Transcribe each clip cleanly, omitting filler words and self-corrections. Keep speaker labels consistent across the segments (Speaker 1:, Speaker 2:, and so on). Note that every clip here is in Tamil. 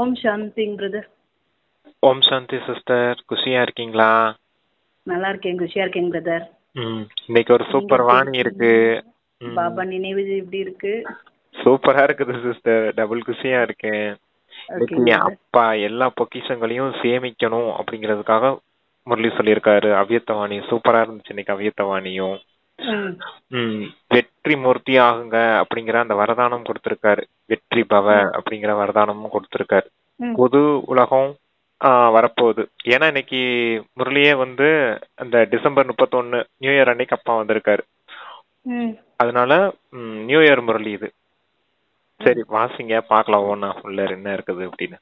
Speaker 1: ஓம் சாந்திங் பிரதர்.
Speaker 2: ஓம் சாந்தி சிஸ்டர், குஷியா இருக்கீங்களா?
Speaker 1: நல்லா இருக்கேன், குஷியா இருக்கேன் பிரதர்.
Speaker 2: இன்னைக்கு ஒரு சூப்பர் வாணி இருக்கு.
Speaker 1: பாபா நினைவு எப்படி இருக்கு?
Speaker 2: சூப்பரா இருக்குது சிஸ்டர், டபுள் குஷியா இருக்கேன். இன்னைக்கு அப்பா எல்லா பொக்கிஷங்களையும் சேமிக்கணும் அப்படிங்கறதுக்காக முரளி சொல்லியிருக்காரு. அவ்யத்தவாணி சூப்பரா இருந்துச்சு இன்னைக்கு. அவ்யத்தவாணியும் வெற்றி மூர்த்தி ஆகுங்க அப்படிங்கிற அந்த வரதானம் கொடுத்திருக்காரு. வெற்றி பவ அப்படிங்கிற வரதானமும் கொடுத்திருக்காரு. புது உலகம் வரப்போகுது. ஏன்னா இன்னைக்கு முரளியே அந்த டிசம்பர் 31 நியூ இயர் அன்னைக்கு அப்பா வந்திருக்காரு. அதனால நியூ இயர் முரளி இது. சரி வாசிங்க பார்க்கலாம் ஒன்னா ஃபுல்லர் என்ன இருக்குது அப்படின்னு.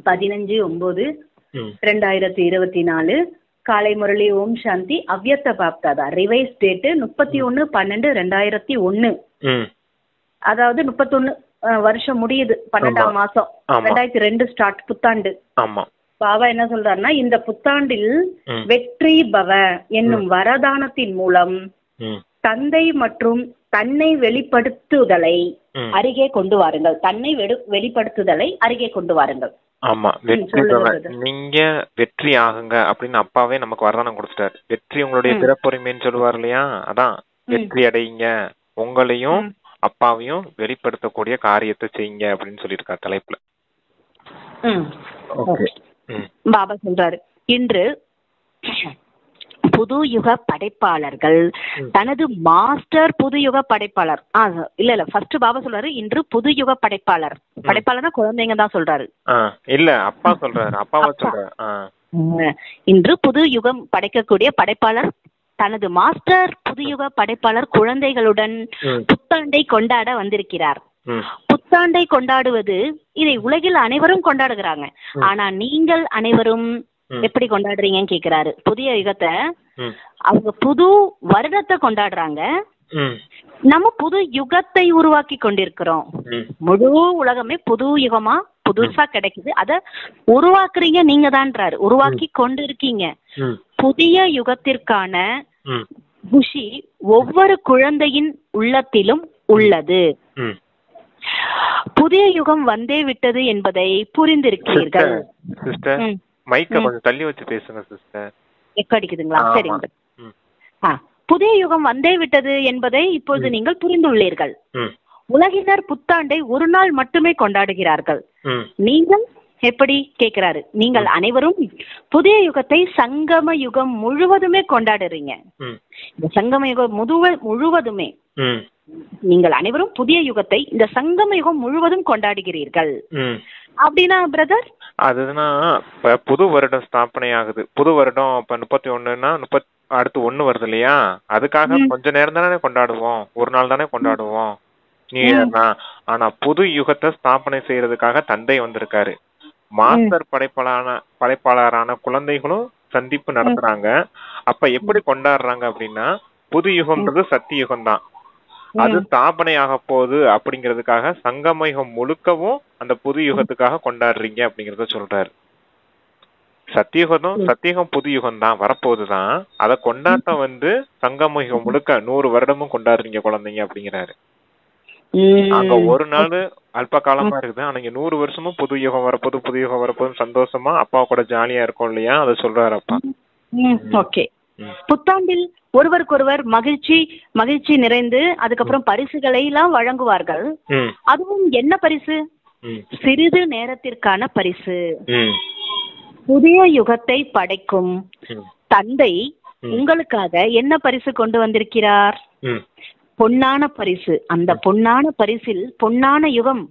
Speaker 1: 15/9/2024 காலை முரளி. ஓம் சாந்தி. அவ்யத்த பாப்தாதா ரிவைஸ் டேட் 31/12/2001. அதாவது 31 வருஷம் முடியுது, 12ஆம் மாசம் 2002 ஸ்டார்ட் புத்தாண்டு. பாபா என்ன சொல்றாருன்னா, இந்த புத்தாண்டில் வெற்றி பவ என்னும் வரதானத்தின் மூலம் தந்தை மற்றும் தன்னை வெளிப்படுத்துதலை அருகே கொண்டு வாருங்கள். தன்னை வெளிப்படுத்துதலை அருகே கொண்டு வாருங்கள்.
Speaker 2: ஆமா, வெற்றி பவ, நீங்க வெற்றி ஆகுங்க அப்படின்னு அப்பாவே நமக்கு வரதானம் கொடுத்துட்டாரு. வெற்றி உங்களுடைய பிறப்புரிமைன்னு சொல்லுவார் இல்லையா, அதான் வெற்றி அடையுங்க, உங்களையும் அப்பாவையும் வெளிப்படுத்தக்கூடிய காரியத்தை செய்யுங்க அப்படின்னு சொல்லியிருக்காரு தலைப்புல.
Speaker 1: பாபா சொல்றாரு, இன்று புது யுக படைப்பாளர்கள் தனது மாஸ்டர் புது யுக படைப்பாளர் இல்ல ஃபர்ஸ்ட் பாபா சொல்றாரு, இன்று புது யுக படைப்பாளர். படைப்பாளர்னா குழந்தைங்க தான் சொல்றாரு,
Speaker 2: இல்ல அப்பா சொல்றாரு. அப்பாவா சொல்றாரு.
Speaker 1: இன்று புது யுகம் படைக்கக்கூடிய படைப்பாளர் தனது மாஸ்டர் புதுயுக படைப்பாளர் குழந்தைகளுடன் புத்தாண்டை கொண்டாட வந்திருக்கிறார். புத்தாண்டை கொண்டாடுவது இதை உலகில் அனைவரும் கொண்டாடுகிறாங்க. ஆனா நீங்கள் அனைவரும் எப்படி கொண்டாடுறீங்கன்னு கேக்குறாரு. புதிய யுகத்தை அவங்க புது வருடத்தை கொண்டாடுறாங்க, நம்ம புது யுகத்தை உருவாக்கி கொண்டிருக்கிறோம். முழு உலகமே புது யுகமா புதுசா கிடைக்குது, அத உருவாக்குறீங்க நீங்க தான்றாரு, உருவாக்கி கொண்டு இருக்கீங்க. புதிய யுகத்திற்கான குஷி ஒவ்வொரு குழந்தையின் உள்ளத்திலும் உள்ளது. புதிய யுகம் வந்தே விட்டது என்பதை புரிந்திருக்கிறீர்கள்.
Speaker 2: மைக்க கொஞ்சம் தள்ளி வச்சு பேசுங்க சிஸ்டர்.
Speaker 1: எக்கோ அடிக்குதுங்களா? சரிங்க. புதிய யுகம் வந்தே விட்டது என்பதை இப்பொழுது நீங்கள் புரிந்துள்ளீர்கள். உலகினர் புத்தாண்டை ஒரு நாள் மட்டுமே கொண்டாடுகிறார்கள். நீங்கள் எப்படி கேக்குறாரு, நீங்கள் அனைவரும் புதிய யுகத்தை சங்கம யுகம் முழுவதுமே கொண்டாடுறீங்க. இந்த சங்கம யுகம் முழுவதுமே நீங்கள் அனைவரும் புதிய யுகத்தை இந்த சங்கம யுகம் முழுவதும் கொண்டாடுகிறீர்கள். அப்படின்னா பிரதர்,
Speaker 2: அதுதான் இப்ப புது வருடம் ஸ்தாபனை ஆகுது. புது வருடம் இப்ப 31ன்னா அடுத்து 1 வருது இல்லையா, அதுக்காக கொஞ்ச நேரம் தானே கொண்டாடுவோம், ஒரு நாள் தானே கொண்டாடுவோம் நியூ இயர் தான். ஆனா புது யுகத்தை ஸ்தாபனை செய்யறதுக்காக தந்தை வந்திருக்காரு. மாஸ்டர் படைப்பாளரான குழந்தைகளும் சந்திப்பு நடத்துறாங்க. அப்ப எப்படி கொண்டாடுறாங்க அப்படின்னா, புது யுகம்ன்றது சத்திய யுகம் தான், அது ஸ்தாபனை ஆக போகுது அப்படிங்கிறதுக்காக சங்கம யுகம் முழுக்கவும் அந்த புது யுகத்துக்காக கொண்டாடுறீங்க அப்படிங்கறத சொல்றாரு. சத்தியுகம் புது யுகம் தான் வரப்போகுதுதான், அத கொண்டாட்டம் சங்கம யுகம் முழுக்க 100 வருடமும் கொண்டாடுறீங்க குழந்தைங்க அப்படிங்கிறாரு. அங்க ஒரு நாள் அல்ப காலமா இருக்குது, ஆனா இங்க 100 வருஷமும் புது யுகம் வரப்போது, புது யுகம் வரப்போது, சந்தோஷமா அப்பா கூட ஜாலியா இருக்கும் இல்லையா, அத சொல்றாரு அப்பா.
Speaker 1: ஓகே. புத்தாண்டில் ஒருவருக்கொருவர் மகிழ்ச்சி நிறைந்து அதுக்கப்புறம் பரிசுகளை எல்லாம் வழங்குவார்கள். அதுவும் என்ன பரிசு? சிறிது நேரத்திற்கான பரிசு. புதிய யுகத்தை படைக்கும் தந்தை உங்களுக்காக என்ன பரிசு கொண்டு வந்திருக்கிறார்? பொன்னான பரிசு. அந்த பொன்னான பரிசில் பொன்னான யுகம்.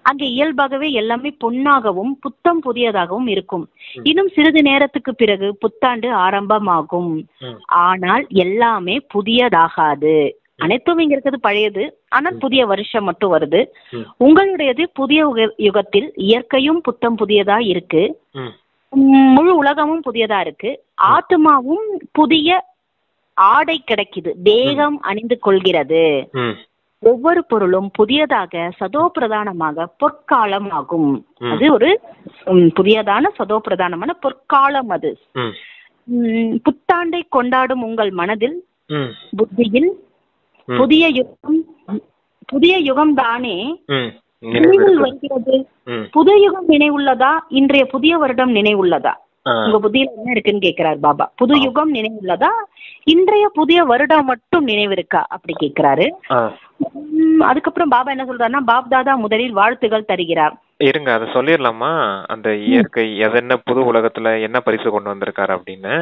Speaker 1: அங்கே இயல்பாகவே எல்லாமே பொன்னாகவும் புத்தம் புதியதாகவும் இருக்கும். இன்னும் சிறிது நேரத்துக்கு பிறகு புத்தாண்டு ஆரம்பமாகும். ஆனால் எல்லாமே புதியதாகாது. அனைத்தும் இங்க இருக்கிறது பழையது, ஆனால் புதிய வருஷம் மட்டும் வருது. உங்களுடையது புதிய யுகத்தில் இயற்கையும் புத்தம் புதியதா இருக்கு, முழு உலகமும் புதியதா இருக்கு, ஆத்மாவும் புதிய ஆடை கிடைக்குது, தேகம் அணிந்து கொள்கிறது. ஒவ்வொரு பொருளும் புதியதாக சதோ பிரதானமாக பொற்காலம் ஆகும். அது ஒரு புதியதான சதோ பிரதானமான பொற்காலம். அது புத்தாண்டை கொண்டாடும் உங்கள் மனதில் புத்தியில் புதிய யுகம் தானே நினைவில் வருகிறது. புது யுகம் நினைவுள்ளதா, இன்றைய புதிய வருடம் நினைவுள்ளதா? உங்க புத்தியில என்ன இருக்குன்னு கேக்குறாரு பாபா. புது யுகம் நினைவுள்ளதா, இன்றைய புதிய வருடம் மட்டும் நினைவு இருக்கா அப்படி கேக்குறாரு. அதுக்கப்புறம் பாபா என்ன சொல்றாருன்னா, பாப் தாதா முதலில் வாழ்த்துகள் தருகிறார்.
Speaker 2: இருங்க, அதை சொல்லிடலாமா? அந்த இயற்கை எதென்ன புது உலகத்துல என்ன பரிசு கொண்டு வந்திருக்காரு அப்படின்னு.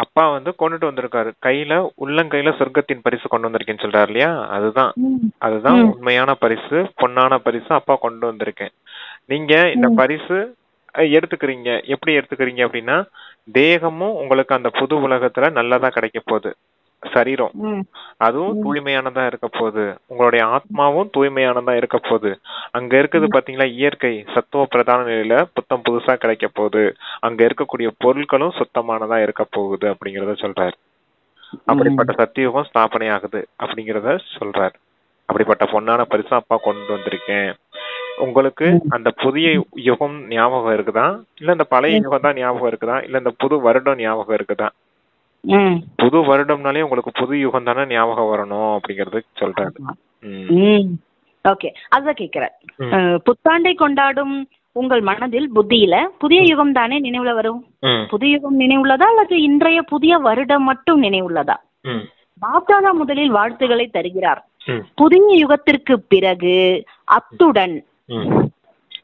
Speaker 2: அப்பா வந்து கொண்டுட்டு வந்திருக்காரு, கையில உள்ளங்கையில சொர்க்கத்தின் பரிசு கொண்டு வந்திருக்கேன்னு சொல்றாரு இல்லையா? அதுதான் உண்மையான பரிசு, பொன்னான பரிசு அப்பா கொண்டு வந்திருக்கேன். நீங்க இந்த பரிசு எடுத்துக்கிறீங்க. எப்படி எடுத்துக்கிறீங்க அப்படின்னா, தேகமும் உங்களுக்கு அந்த புது உலகத்துல நல்லதா கிடைக்க போகுது, சரீரம் அதுவும் தூய்மையானதா இருக்க போகுது, உங்களுடைய ஆத்மாவும் தூய்மையானதா இருக்க போகுது. அங்க இருக்குது பாத்தீங்களா, இயற்கை சத்துவ பிரதான நிலையில புத்தம் புதுசா கிடைக்க போகுது, அங்க இருக்கக்கூடிய பொருட்களும் சுத்தமானதா இருக்க போகுது அப்படிங்கறத சொல்றாரு. அப்படிப்பட்ட சத்தியுகம் ஸ்தாபனை ஆகுது அப்படிங்கறத சொல்றாரு. அப்படிப்பட்ட பொன்னான பரிசு அப்பா கொண்டு வந்திருக்கேன். உங்களுக்கு அந்த புதிய யுகம் ஞாபகம் இருக்குதா, இல்ல இந்த பழைய யுகம் தான் ஞாபகம் இருக்குதா, இல்ல இந்த புது வருடம் ஞாபகம் இருக்குதா? புது வருடம்னாலே உங்களுக்கு புது யுகம் தானே ஞாபகம் வரணும் அப்படிங்கறது சொல்றாரு.
Speaker 1: ஓகே, அதான் கேக்குறேன். புத்தாண்டை கொண்டாடும் உங்கள் மனதில் புத்தியில புதிய யுகம் தானே நினைவுல வரும். புது யுகம் நினைவுள்ளதா அல்லது இன்றைய புதிய வருடம் மட்டும் நினைவுள்ளதா? பாப்தாதா முதலில் வாழ்த்துக்களை தருகிறார். புதிய யுகத்திற்கு பிறகு அத்துடன்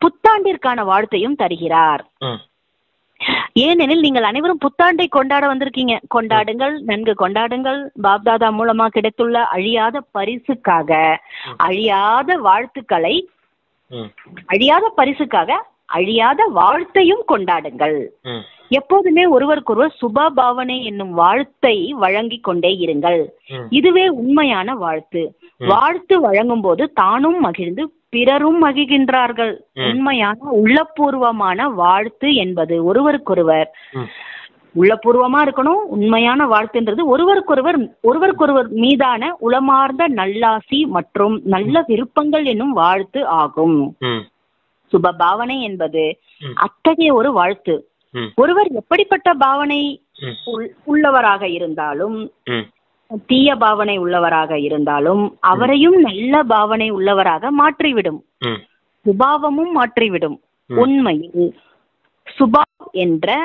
Speaker 1: புத்தாண்டிற்கான வாழ்த்தையும் தருகிறார். ஏனெனில் நீங்கள் அனைவரும் புத்தாண்டை கொண்டாட வந்திருக்கீங்க. கொண்டாடுங்கள், நன்கு கொண்டாடுங்கள். பாப்தாதா மூலமா கிடைத்துள்ள அழியாத பரிசுக்காக, அழியாத வாழ்த்துக்களை, அழியாத பரிசுக்காக அழியாத வாழ்த்தையும் கொண்டாடுங்கள். எப்போதுமே ஒருவருக்கொருவர் சுப பாவனை என்னும் வாழ்த்தை வழங்கி கொண்டே இருங்கள். இதுவே உண்மையான வாழ்த்து. வாழ்த்து வழங்கும் போது தானும் மகிழ்ந்து பிறரும் மகிழ்கின்றார்கள். உண்மையான உள்ளபூர்வமான வாழ்த்து என்பது ஒருவருக்கொருவர் உள்ளபூர்வமா இருக்கணும். உண்மையான வாழ்த்துன்றது ஒருவருக்கொருவர் மீதான உளமார்ந்த நல்லாசி மற்றும் நல்ல விருப்பங்கள் என்னும் வாழ்த்து ஆகும். சுப பாவனை என்பது அத்தகைய ஒரு வாழ்த்து. ஒருவர் எப்படிப்பட்ட பாவனை உள்ளவராக இருந்தாலும், தீய பாவனை உள்ளவராக இருந்தாலும் அவரையும் நல்ல பாவனை உள்ளவராக மாற்றிவிடும், சுபாவமும் மாற்றிவிடும். உண்மையில் சுபா என்ற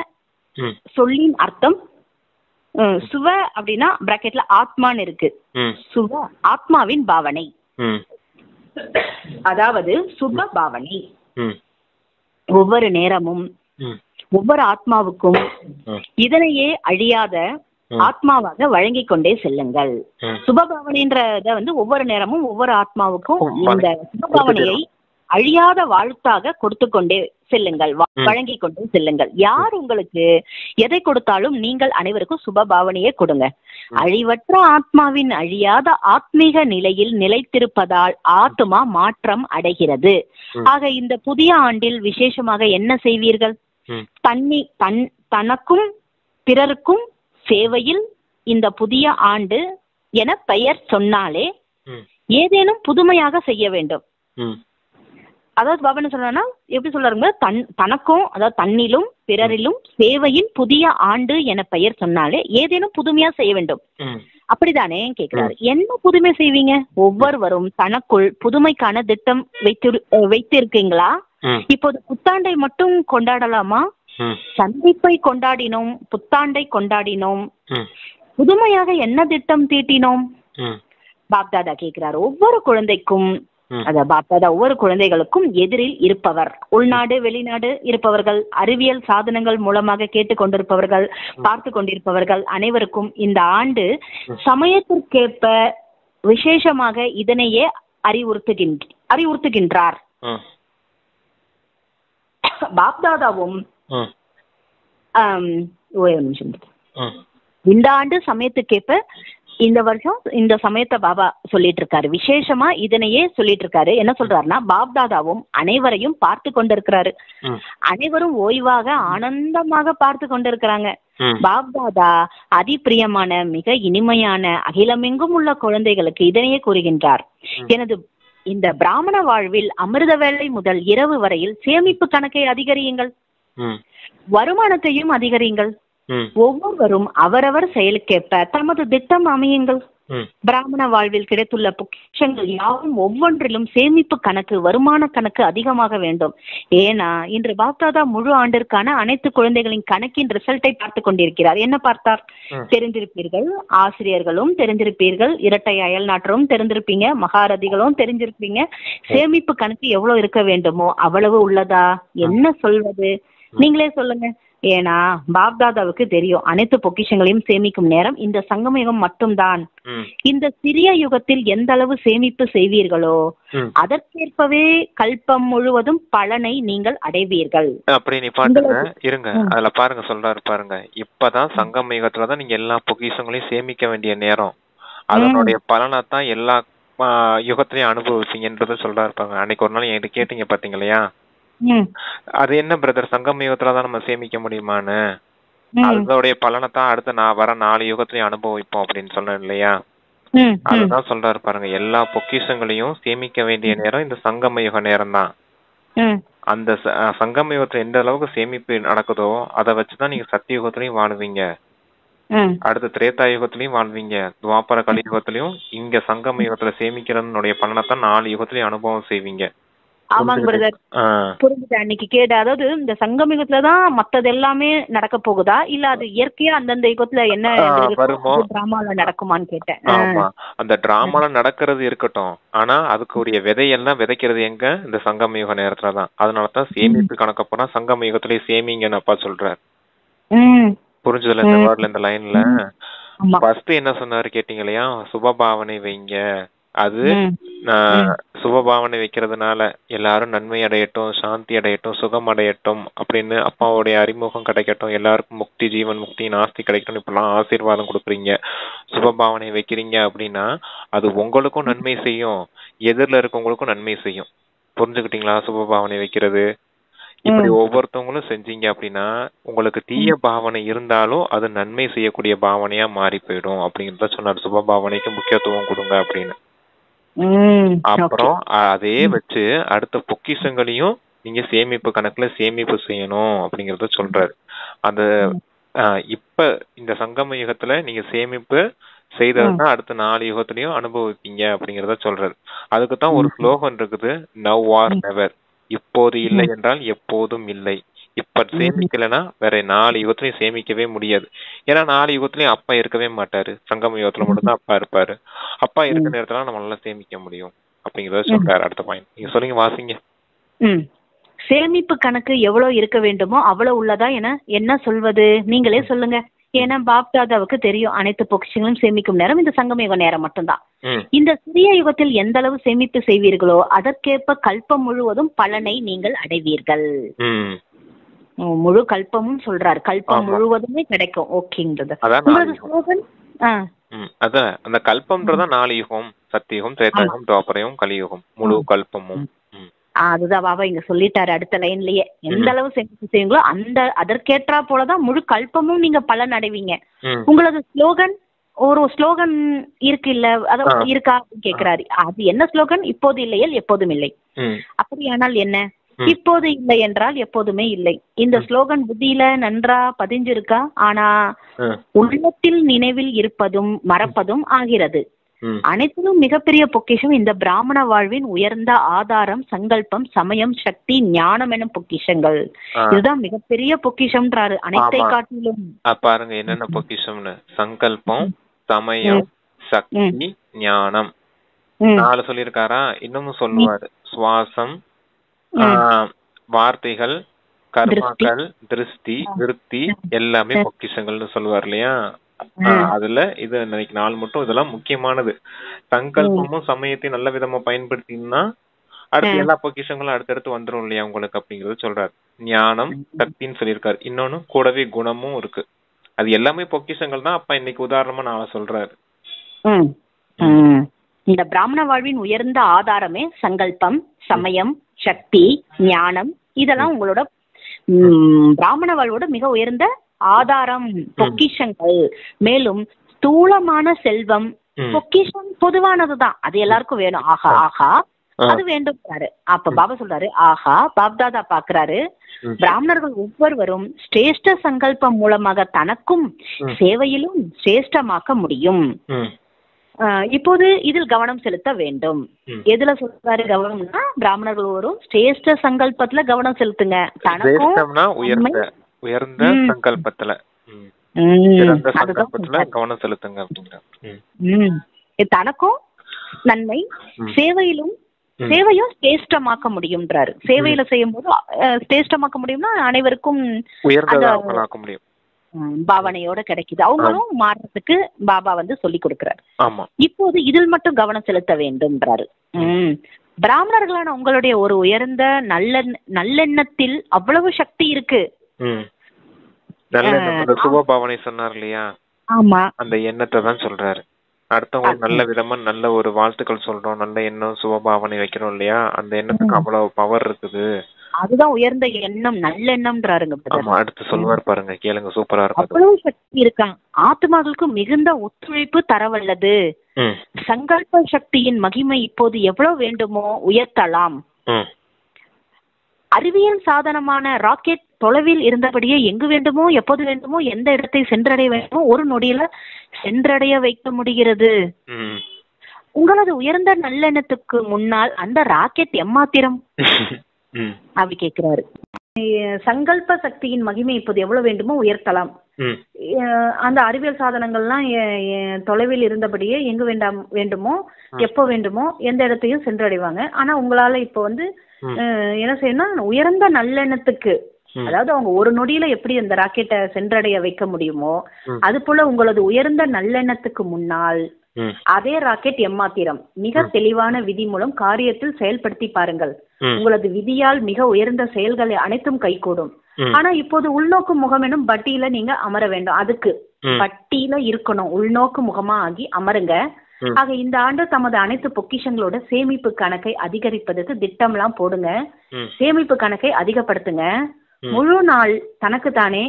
Speaker 1: சொல்லின் அர்த்தம் சுவ அப்படின்னா பிராக்கெட்ல ஆத்மான்னு இருக்கு. சுவ ஆத்மாவின் பாவனை, அதாவது சுப பாவனை. ஒவ்வொரு நேரமும் ஒவ்வொரு ஆத்மாவுக்கும் இதனையே அழியாத ஆத்மாவாக வழங்கி கொண்டே செல்லுங்கள். சுபபாவனைன்றத வந்து ஒவ்வொரு நேரமும் ஒவ்வொரு ஆத்மாவுக்கும் இந்த சுபபாவனையை அழியாத வாழ்த்தாக கொடுத்து கொண்டே செல்லுங்கள், வழங்கி கொண்டே செல்லுங்கள். யார் உங்களுக்கு எதை கொடுத்தாலும் நீங்கள் அனைவருக்கும் சுப பாவனையே கொடுங்க. அழிவற்ற ஆத்மாவின் அழியாத ஆத்மீக நிலையில் நிலைத்திருப்பதால் ஆத்மா மாற்றம் அடைகிறது. ஆக இந்த புதிய ஆண்டில் விசேஷமாக என்ன செய்வீர்கள்? தனக்கும் பிறருக்கும் சேவையில் இந்த புதிய ஆண்டு என பெயர் சொன்னாலே ஏதேனும் புதுமையாக செய்ய வேண்டும். அதாவது பாபா என்ன சொல்றாருன்னா, எப்படி சொல்றாருங்க, தனக்கும் அதாவது தன்னிலும் பிறரிலும் சேவையின் புதிய ஆண்டு என பெயர் சொன்னாலே ஏதேனும் புதுமையா செய்ய வேண்டும். அப்படிதானே கேக்குறாரு. என்ன புதுமை செய்வீங்க? ஒவ்வொருவரும் தனக்குள் புதுமைக்கான திட்டம் வைத்திருக்கீங்களா? இப்போது புத்தாண்டை மட்டும் கொண்டாடலாமா? சந்திப்பை கொண்டாடினோம், புத்தாண்டை கொண்டாடினோம், புதுமையாக என்ன திட்டம் தீட்டினோம்? பாப்தாதா கேட்கிறார். ஒவ்வொரு குழந்தைக்கும், பாப்தாதா ஒவ்வொரு குழந்தைகளுக்கும் எதிரில் இருப்பவர், உள்நாடு வெளிநாடு இருப்பவர்கள், அறிவியல் சாதனங்கள் மூலமாக கேட்டுக்கொண்டிருப்பவர்கள், பார்த்து கொண்டிருப்பவர்கள் அனைவருக்கும் இந்த ஆண்டு சமயத்திற்கேற்ப விசேஷமாக இதனையே அறிவுறுத்துகின்றார். பாப்தாதாவும் இந்த ஆண்டு சமயத்துக்கேற்ப இந்த வருஷம் இந்த சமயத்தை பாபா சொல்லிட்டு இருக்காரு. விசேஷமா இதனையே சொல்லிட்டு இருக்காரு. என்ன சொல்றாருன்னா, பாப்தாதாவும் அனைவரையும் பார்த்து கொண்டிருக்கிறாரு. அனைவரும் ஓய்வாக ஆனந்தமாக பார்த்து கொண்டிருக்கிறாங்க. பாப்தாதா அதிப்பிரியமான மிக இனிமையான அகிலமெங்கும் உள்ள குழந்தைகளுக்கு இதனையே கூறுகின்றார். எனது இந்த பிராமண வாழ்வில் அமிர்த வேளை முதல் இரவு வரையில் சேமிப்பு கணக்கை அதிகரியுங்கள், வருமானத்தையும் அதிகரியுங்கள். ஒவ்வொருவரும் அவரவர் செயலுக்கேற்ப தமது திட்டம் அமையுங்கள். பிராமண வாழ்வில் கிடைத்துள்ள பொக்கிஷங்கள் யாவும் ஒவ்வொன்றிலும் சேமிப்பு கணக்கு, வருமான கணக்கு அதிகமாக வேண்டும். ஏன்னா இன்று பாப்தாதா முழு ஆண்டிற்கான அனைத்து குழந்தைகளின் கணக்கின் ரிசல்ட்டை பார்த்து கொண்டிருக்கிறார். என்ன பார்த்தார்? தெரிந்திருப்பீர்கள், ஆசிரியர்களும் தெரிந்திருப்பீர்கள், இரட்டை அயல் நாட்டரும் தெரிந்திருப்பீங்க, மகாரதிகளும் தெரிஞ்சிருப்பீங்க. சேமிப்பு கணக்கு எவ்வளவு இருக்க வேண்டுமோ அவ்வளவு உள்ளதா? என்ன சொல்வது? நீங்களே சொல்லுங்க. ஏன்னா பாப்தாதாவுக்கு தெரியும் அனைத்து பொக்கிஷங்களையும் சேமிக்கும் நேரம் இந்த சங்கமயுகம் மட்டும்தான். இந்த சிறிய யுகத்தில் எந்த அளவு சேமிப்பு செய்வீர்களோ அதற்கேற்பவே கல்பம் முழுவதும் பலனை நீங்கள் அடைவீர்கள்.
Speaker 2: அப்படி நீ பாட்டுங்க இருங்க, அதுல பாருங்க சொல்றாரு பாருங்க, இப்பதான் சங்கம யுகத்துலதான் நீங்க எல்லா பொக்கிஷங்களையும் சேமிக்க வேண்டிய நேரம். அதனுடைய பலனை தான் எல்லா யுகத்திலையும் அனுபவிப்பீங்கன்றத சொல்றாரு பாருங்க. அன்னைக்கு ஒரு நாள் என்கிட்ட கேட்டீங்க பாத்தீங்களையா, அது என்ன பிரதர் சங்கம யுகத்துலதான் நம்ம சேமிக்க முடியுமான்னு, அதோடைய பலனை தான் அடுத்த நான் வர 4 யுகத்திலையும் அனுபவிப்போம் அப்படின்னு சொன்னேன் இல்லையா. அதுதான் சொல்றாரு பாருங்க, எல்லா பொக்கிஷங்களையும் சேமிக்க வேண்டிய நேரம் இந்த சங்கம யுக நேரம் தான். அந்த சங்கம யுகத்துல எந்த அளவுக்கு சேமிப்பு நடக்குதோ அதை வச்சுதான் நீங்க சத்தியுகத்திலையும் வாழ்வீங்க, அடுத்த திரேதா யுகத்திலையும் வாழ்வீங்க, துவாபர கலியுகத்திலையும் இங்க சங்கம யுகத்துல சேமிக்கிறதுனுடைய பலனை தான் 4 யுகத்திலையும் அனுபவம் செய்வீங்க.
Speaker 1: ஆமாங்க பிரதர், புரிஞ்சுது. அன்னைக்கு கேட்ட, அதாவது இந்த சங்கம் யுகத்துலதான் மத்தது எல்லாமே நடக்க போகுதா, இல்ல அது இயற்கையா அந்தந்த யுகத்துல என்ன டிராமால நடக்குமான்னு கேட்டேன்.
Speaker 2: ஆமா, அந்த டிராமால நடக்கிறது இருக்கட்டும், ஆனா அதுக்குரிய விதையெல்லாம் விதைக்கிறது எங்க? இந்த சங்கம் யுக நேரத்துலதான். அதனாலதான் சேமிப்பு கணக்க போனா சங்கம் யுகத்திலேயே சேமிங்கன்னு அப்பா சொல்றாரு. புரிஞ்சதுல இந்த வேர்ட்ல, இந்த லைன்ல ஃபர்ஸ்ட் என்ன சொன்னாரு கேட்டீங்க இல்லையா, சுபபாவனை வைங்க. அது சுபபாவனை வைக்கிறதுனால எல்லாரும் நன்மை அடையட்டும், சாந்தி அடையட்டும், சுகம் அடையட்டும் அப்படின்னு, அப்பாவுடைய அறிமுகம் கிடைக்கட்டும், எல்லாருக்கும் முக்தி, ஜீவன் முக்தி, நாஸ்தி கிடைக்கட்டும் இப்பெல்லாம் ஆசீர்வாதம் கொடுக்குறீங்க, சுபபாவனை வைக்கிறீங்க அப்படின்னா அது உங்களுக்கும் நன்மை செய்யும், எதிரில இருக்கவங்களுக்கும் நன்மை செய்யும். புரிஞ்சுக்கிட்டீங்களா? சுபபாவனை வைக்கிறது இப்படி ஒவ்வொருத்தவங்களும் செஞ்சீங்க அப்படின்னா உங்களுக்கு தீய பாவனை இருந்தாலும் அது நன்மை செய்யக்கூடிய பாவனையா மாறி போயிடும் அப்படிங்கிறத சொன்னார். சுபபாவனைக்கு முக்கியத்துவம் கொடுங்க அப்படின்னு. அப்புறம் அதே வச்சு அடுத்த பொக்கிஷங்களையும் நீங்க சேமிப்பு கணக்குல சேமிப்பு செய்யணும் அப்படிங்கறத சொல்றாரு. அந்த இப்ப இந்த சங்கம யுகத்துல நீங்க சேமிப்பு செய்ததுதான் அடுத்த 4 யுகத்திலையும் அனுபவிப்பீங்க அப்படிங்கறத சொல்றாரு. அதுக்குதான் ஒரு ஸ்லோகன் இருக்குது, நவ் ஆர் நெவர், இப்போது இல்லை என்றால் எப்போதும் இல்லை. இப்ப சேமிக்கலன்னா வேற 4 யுகத்திலையும் சேமிக்கவே முடியாது. ஏன்னா 4 யுகத்திலயும் அப்பா இருக்கவே மாட்டாரு, சங்கம யுகத்துல மட்டும்தான் அப்பா இருப்பாரு. அப்பா இருக்க நேரத்துல நம்ம நல்லா சேமிக்க முடியும் அப்படிங்கறத சொல்றாரு. அடுத்த பாயிண்ட் நீங்க சொல்லுங்க, வாசிங்க.
Speaker 1: சேமிப்பு கணக்கு எவ்வளவு இருக்க வேண்டுமோ அவ்வளவு உள்ளதா என என்ன சொல்வது? நீங்களே சொல்லுங்க. ஏன்னா பாப்தாதாவுக்கு தெரியும் அனைத்து பொக்கிஷங்களும் சேமிக்கும் நேரம் இந்த சங்கம யுக நேரம் மட்டும்தான். இந்த சிறிய யுகத்தில் எந்த அளவு சேமிப்பு செய்வீர்களோ அதற்கேற்ப கல்பம் முழுவதும் பலனை நீங்கள் அடைவீர்கள். முழு கல்பமும் சொல்றாரு, கல்பம் முழுவதுமே கிடைக்கும். ஓகேங்கிறது
Speaker 2: அதான் அந்த கல்பம்ன்றதா 4 யுகம், சத்தியுகம், திரேதாயுகம், துவாபரயுகம், கலியுகம், முழு கல்பமும்.
Speaker 1: அதுதான் பாபா இங்க சொல்லிட்டாரு அடுத்த லைன்லயே, எந்த அளவு சேமிப்பு செய்வீங்களோ அந்த அதற்கேற்றா போலதான் முழு கல்பமும் நீங்க பலன் அடைவீங்க. உங்களது ஸ்லோகன், ஒரு ஸ்லோகன் இருக்கு இல்ல, அத இருக்கா கேக்குறாரு. அது என்ன ஸ்லோகன்? இப்போது இல்லையல் எப்போதும் இல்லை. அப்படியானால் என்ன? இப்போது இல்லை என்றால் எப்போதுமே இல்லை. இந்த ஸ்லோகன் புத்தியில நன்றா பதிஞ்சிருக்கா? ஆனா உள்ளத்தில் நினைவில் இருப்பதும் மறப்பதும் ஆகிறது. அனைத்திலும் மிகப்பெரிய பொக்கிஷம் இந்த பிராமண வாழ்வின் உயர்ந்த ஆதாரம், சங்கல்பம், சமயம், சக்தி, ஞானம் எனும் பொக்கிஷங்கள். இதுதான் மிகப்பெரிய பொக்கிஷம்ன்றாரு. அனைத்தை காட்டிலும்
Speaker 2: பாருங்க என்னென்ன பொக்கிஷம்னு. சங்கல்பம், சமயம், சக்தி, ஞானம் 4 சொல்லியிருக்காரா? இன்னமும் சொல்லுவாரு, சுவாசம், வார்த்தைகள், கர்மாக்கள், திருஷ்டி, விருத்தி எல்லாமே பொக்கிஷங்கள்னு சொல்லுவார் இல்லையா. அதுல இது இன்னைக்கு 4 மட்டும் இதெல்லாம் முக்கியமானது. சங்கல்பமும் சமயத்தையும் நல்ல விதமா பயன்படுத்தினா அடுத்த எல்லா பொக்கிஷங்களும் அடுத்தடுத்து வந்துரும் இல்லையா உங்களுக்கு அப்படிங்கறது சொல்றாரு. ஞானம், சக்தின்னு சொல்லியிருக்காரு. இன்னொன்னு கூடவே குணமும் இருக்கு. அது எல்லாமே பொக்கிஷங்கள் தான். அப்ப இன்னைக்கு உதாரணமா நான் சொல்றாரு.
Speaker 1: இந்த பிராமண வாழ்வின் உயர்ந்த ஆதாரமே சங்கல்பம், சமயம், சக்தி, ஞானம். இதெல்லாம் உங்களோட பிராமண வாழ்வோட மிக உயர்ந்த ஆதாரம், பொக்கிஷங்கள். மேலும் ஸ்தூலமான செல்வம் பொக்கிஷம் பொதுவானதுதான், அது எல்லாருக்கும் வேணும். ஆஹா ஆஹா அது வேண்டும். அப்ப பாபா சொல்றாரு, ஆஹா பாப்தாதா பாக்குறாரு, பிராமணர்கள் ஒவ்வொருவரும் சிரேஷ்ட சங்கல்பம் மூலமாக தனக்கும் சேவையிலும் சிரேஷ்டமாக்க முடியும். இப்போது இதில் கவனம் செலுத்த வேண்டும். எதுல சொல்றாரு கவனம்னா, பிராமணர்கள் வரும் சிரேஷ்ட சங்கல்பத்துல கவனம் செலுத்துங்க. தனக்கும்
Speaker 2: உயர்ந்த சங்கல்பத்துல கவனம் செலுத்துங்க.
Speaker 1: தனக்கும் நன்மை, சேவையிலும் சேவையும் சிரேஷ்டமாக்க முடியும்ன்றாரு. சேவையில செய்யும் போது சிரேஷ்டமாக்க முடியும்னா அனைவருக்கும்
Speaker 2: உயர்ந்ததாக்க முடியும்
Speaker 1: பாவனையோட கிடைக்குது. அவங்களும் மாறுறதுக்கு பாபா வந்து சொல்லி கொடுக்கிறாரு. இப்போது இதில் மட்டும் கவனம் செலுத்த வேண்டும்ன்றாரு. பிராமணர்களான உங்களுடைய ஒரு உயர்ந்த நல்லெண்ணத்தில் அவ்வளவு சக்தி இருக்கு.
Speaker 2: சுபபாவனை சொன்னார் இல்லையா?
Speaker 1: ஆமா,
Speaker 2: அந்த எண்ணத்தை தான் சொல்றாரு. அடுத்தவங்களுக்கு நல்ல விதமா நல்ல ஒரு வாழ்த்துக்கள் சொல்றோம், நல்ல எண்ணம் சுபபாவனை வைக்கிறோம் இல்லையா? அந்த எண்ணத்துக்கு அவ்வளவு பவர் இருக்குது.
Speaker 1: அதுதான் உயர்ந்த எண்ணம், நல்லெண்ணம்ன்றாருங்க.
Speaker 2: அடுத்து சொல்வார் பாருங்க, கேளுங்க, சூப்பரா இருக்கும்.
Speaker 1: அவ்வளவு சக்தி இருக்காங்க. ஆத்மாக்களுக்கு மிகுந்த ஒத்துழைப்பு தரவல்லது. சங்கல்ப சக்தியின் மகிமை இப்போது எவ்வளவு வேண்டுமோ உயர்த்தலாம். அறிவியல் சாதனமான ராக்கெட் தொலைவில் இருந்தபடியே எங்கு வேண்டுமோ எப்போது வேண்டுமோ எந்த இடத்தை சென்றடைய வேண்டுமோ ஒரு நொடியில சென்றடைய வைக்க முடிகிறது. உங்களது உயர்ந்த நல்லெண்ணத்துக்கு முன்னால் அந்த ராக்கெட் எம்மாத்திரம் அப்படி கேக்குறாரு. சங்கல்ப சக்தியின் மகிமை இப்போது எவ்வளவு வேண்டுமோ உயர்த்தலாம். அந்த அறிவியல் சாதனங்கள்லாம் தொலைவில் இருந்தபடியே எங்கு வேண்டுமோ எப்போ வேண்டுமோ எந்த இடத்தையும் சென்றடைவாங்க. ஆனா உங்களால இப்ப வந்து என்ன செய்யணும், உயர்ந்த நல்லெண்ணத்துக்கு, அதாவது அவங்க ஒரு நொடியில எப்படி அந்த ராக்கெட்டை சென்றடைய வைக்க முடியுமோ அது போல உங்களது உயர்ந்த நல்லெண்ணத்துக்கு முன்னால் அதே ராக்கெட் எம்மாத்திரம் மிக தெளிவான விதி மூலம் காரியத்தில் செயல்படுத்தி பாருங்கள். உங்களது விதியால் மிக உயர்ந்த செயல்களை அனைத்தும் கைகூடும். ஆனா இப்போது உள்நோக்கு முகம் எனும் பட்டியல நீங்க அமர வேண்டும். அதுக்கு பட்டியல இருக்கணும், உள்நோக்கு முகமா ஆகி அமருங்க. ஆக இந்த ஆண்டு தமது அனைத்து பொக்கிஷங்களோட சேமிப்பு கணக்கை அதிகரிப்பதற்கு திட்டம்லாம் போடுங்க. சேமிப்பு கணக்கை அதிகப்படுத்துங்க. முழு நாள் தனக்கு தானே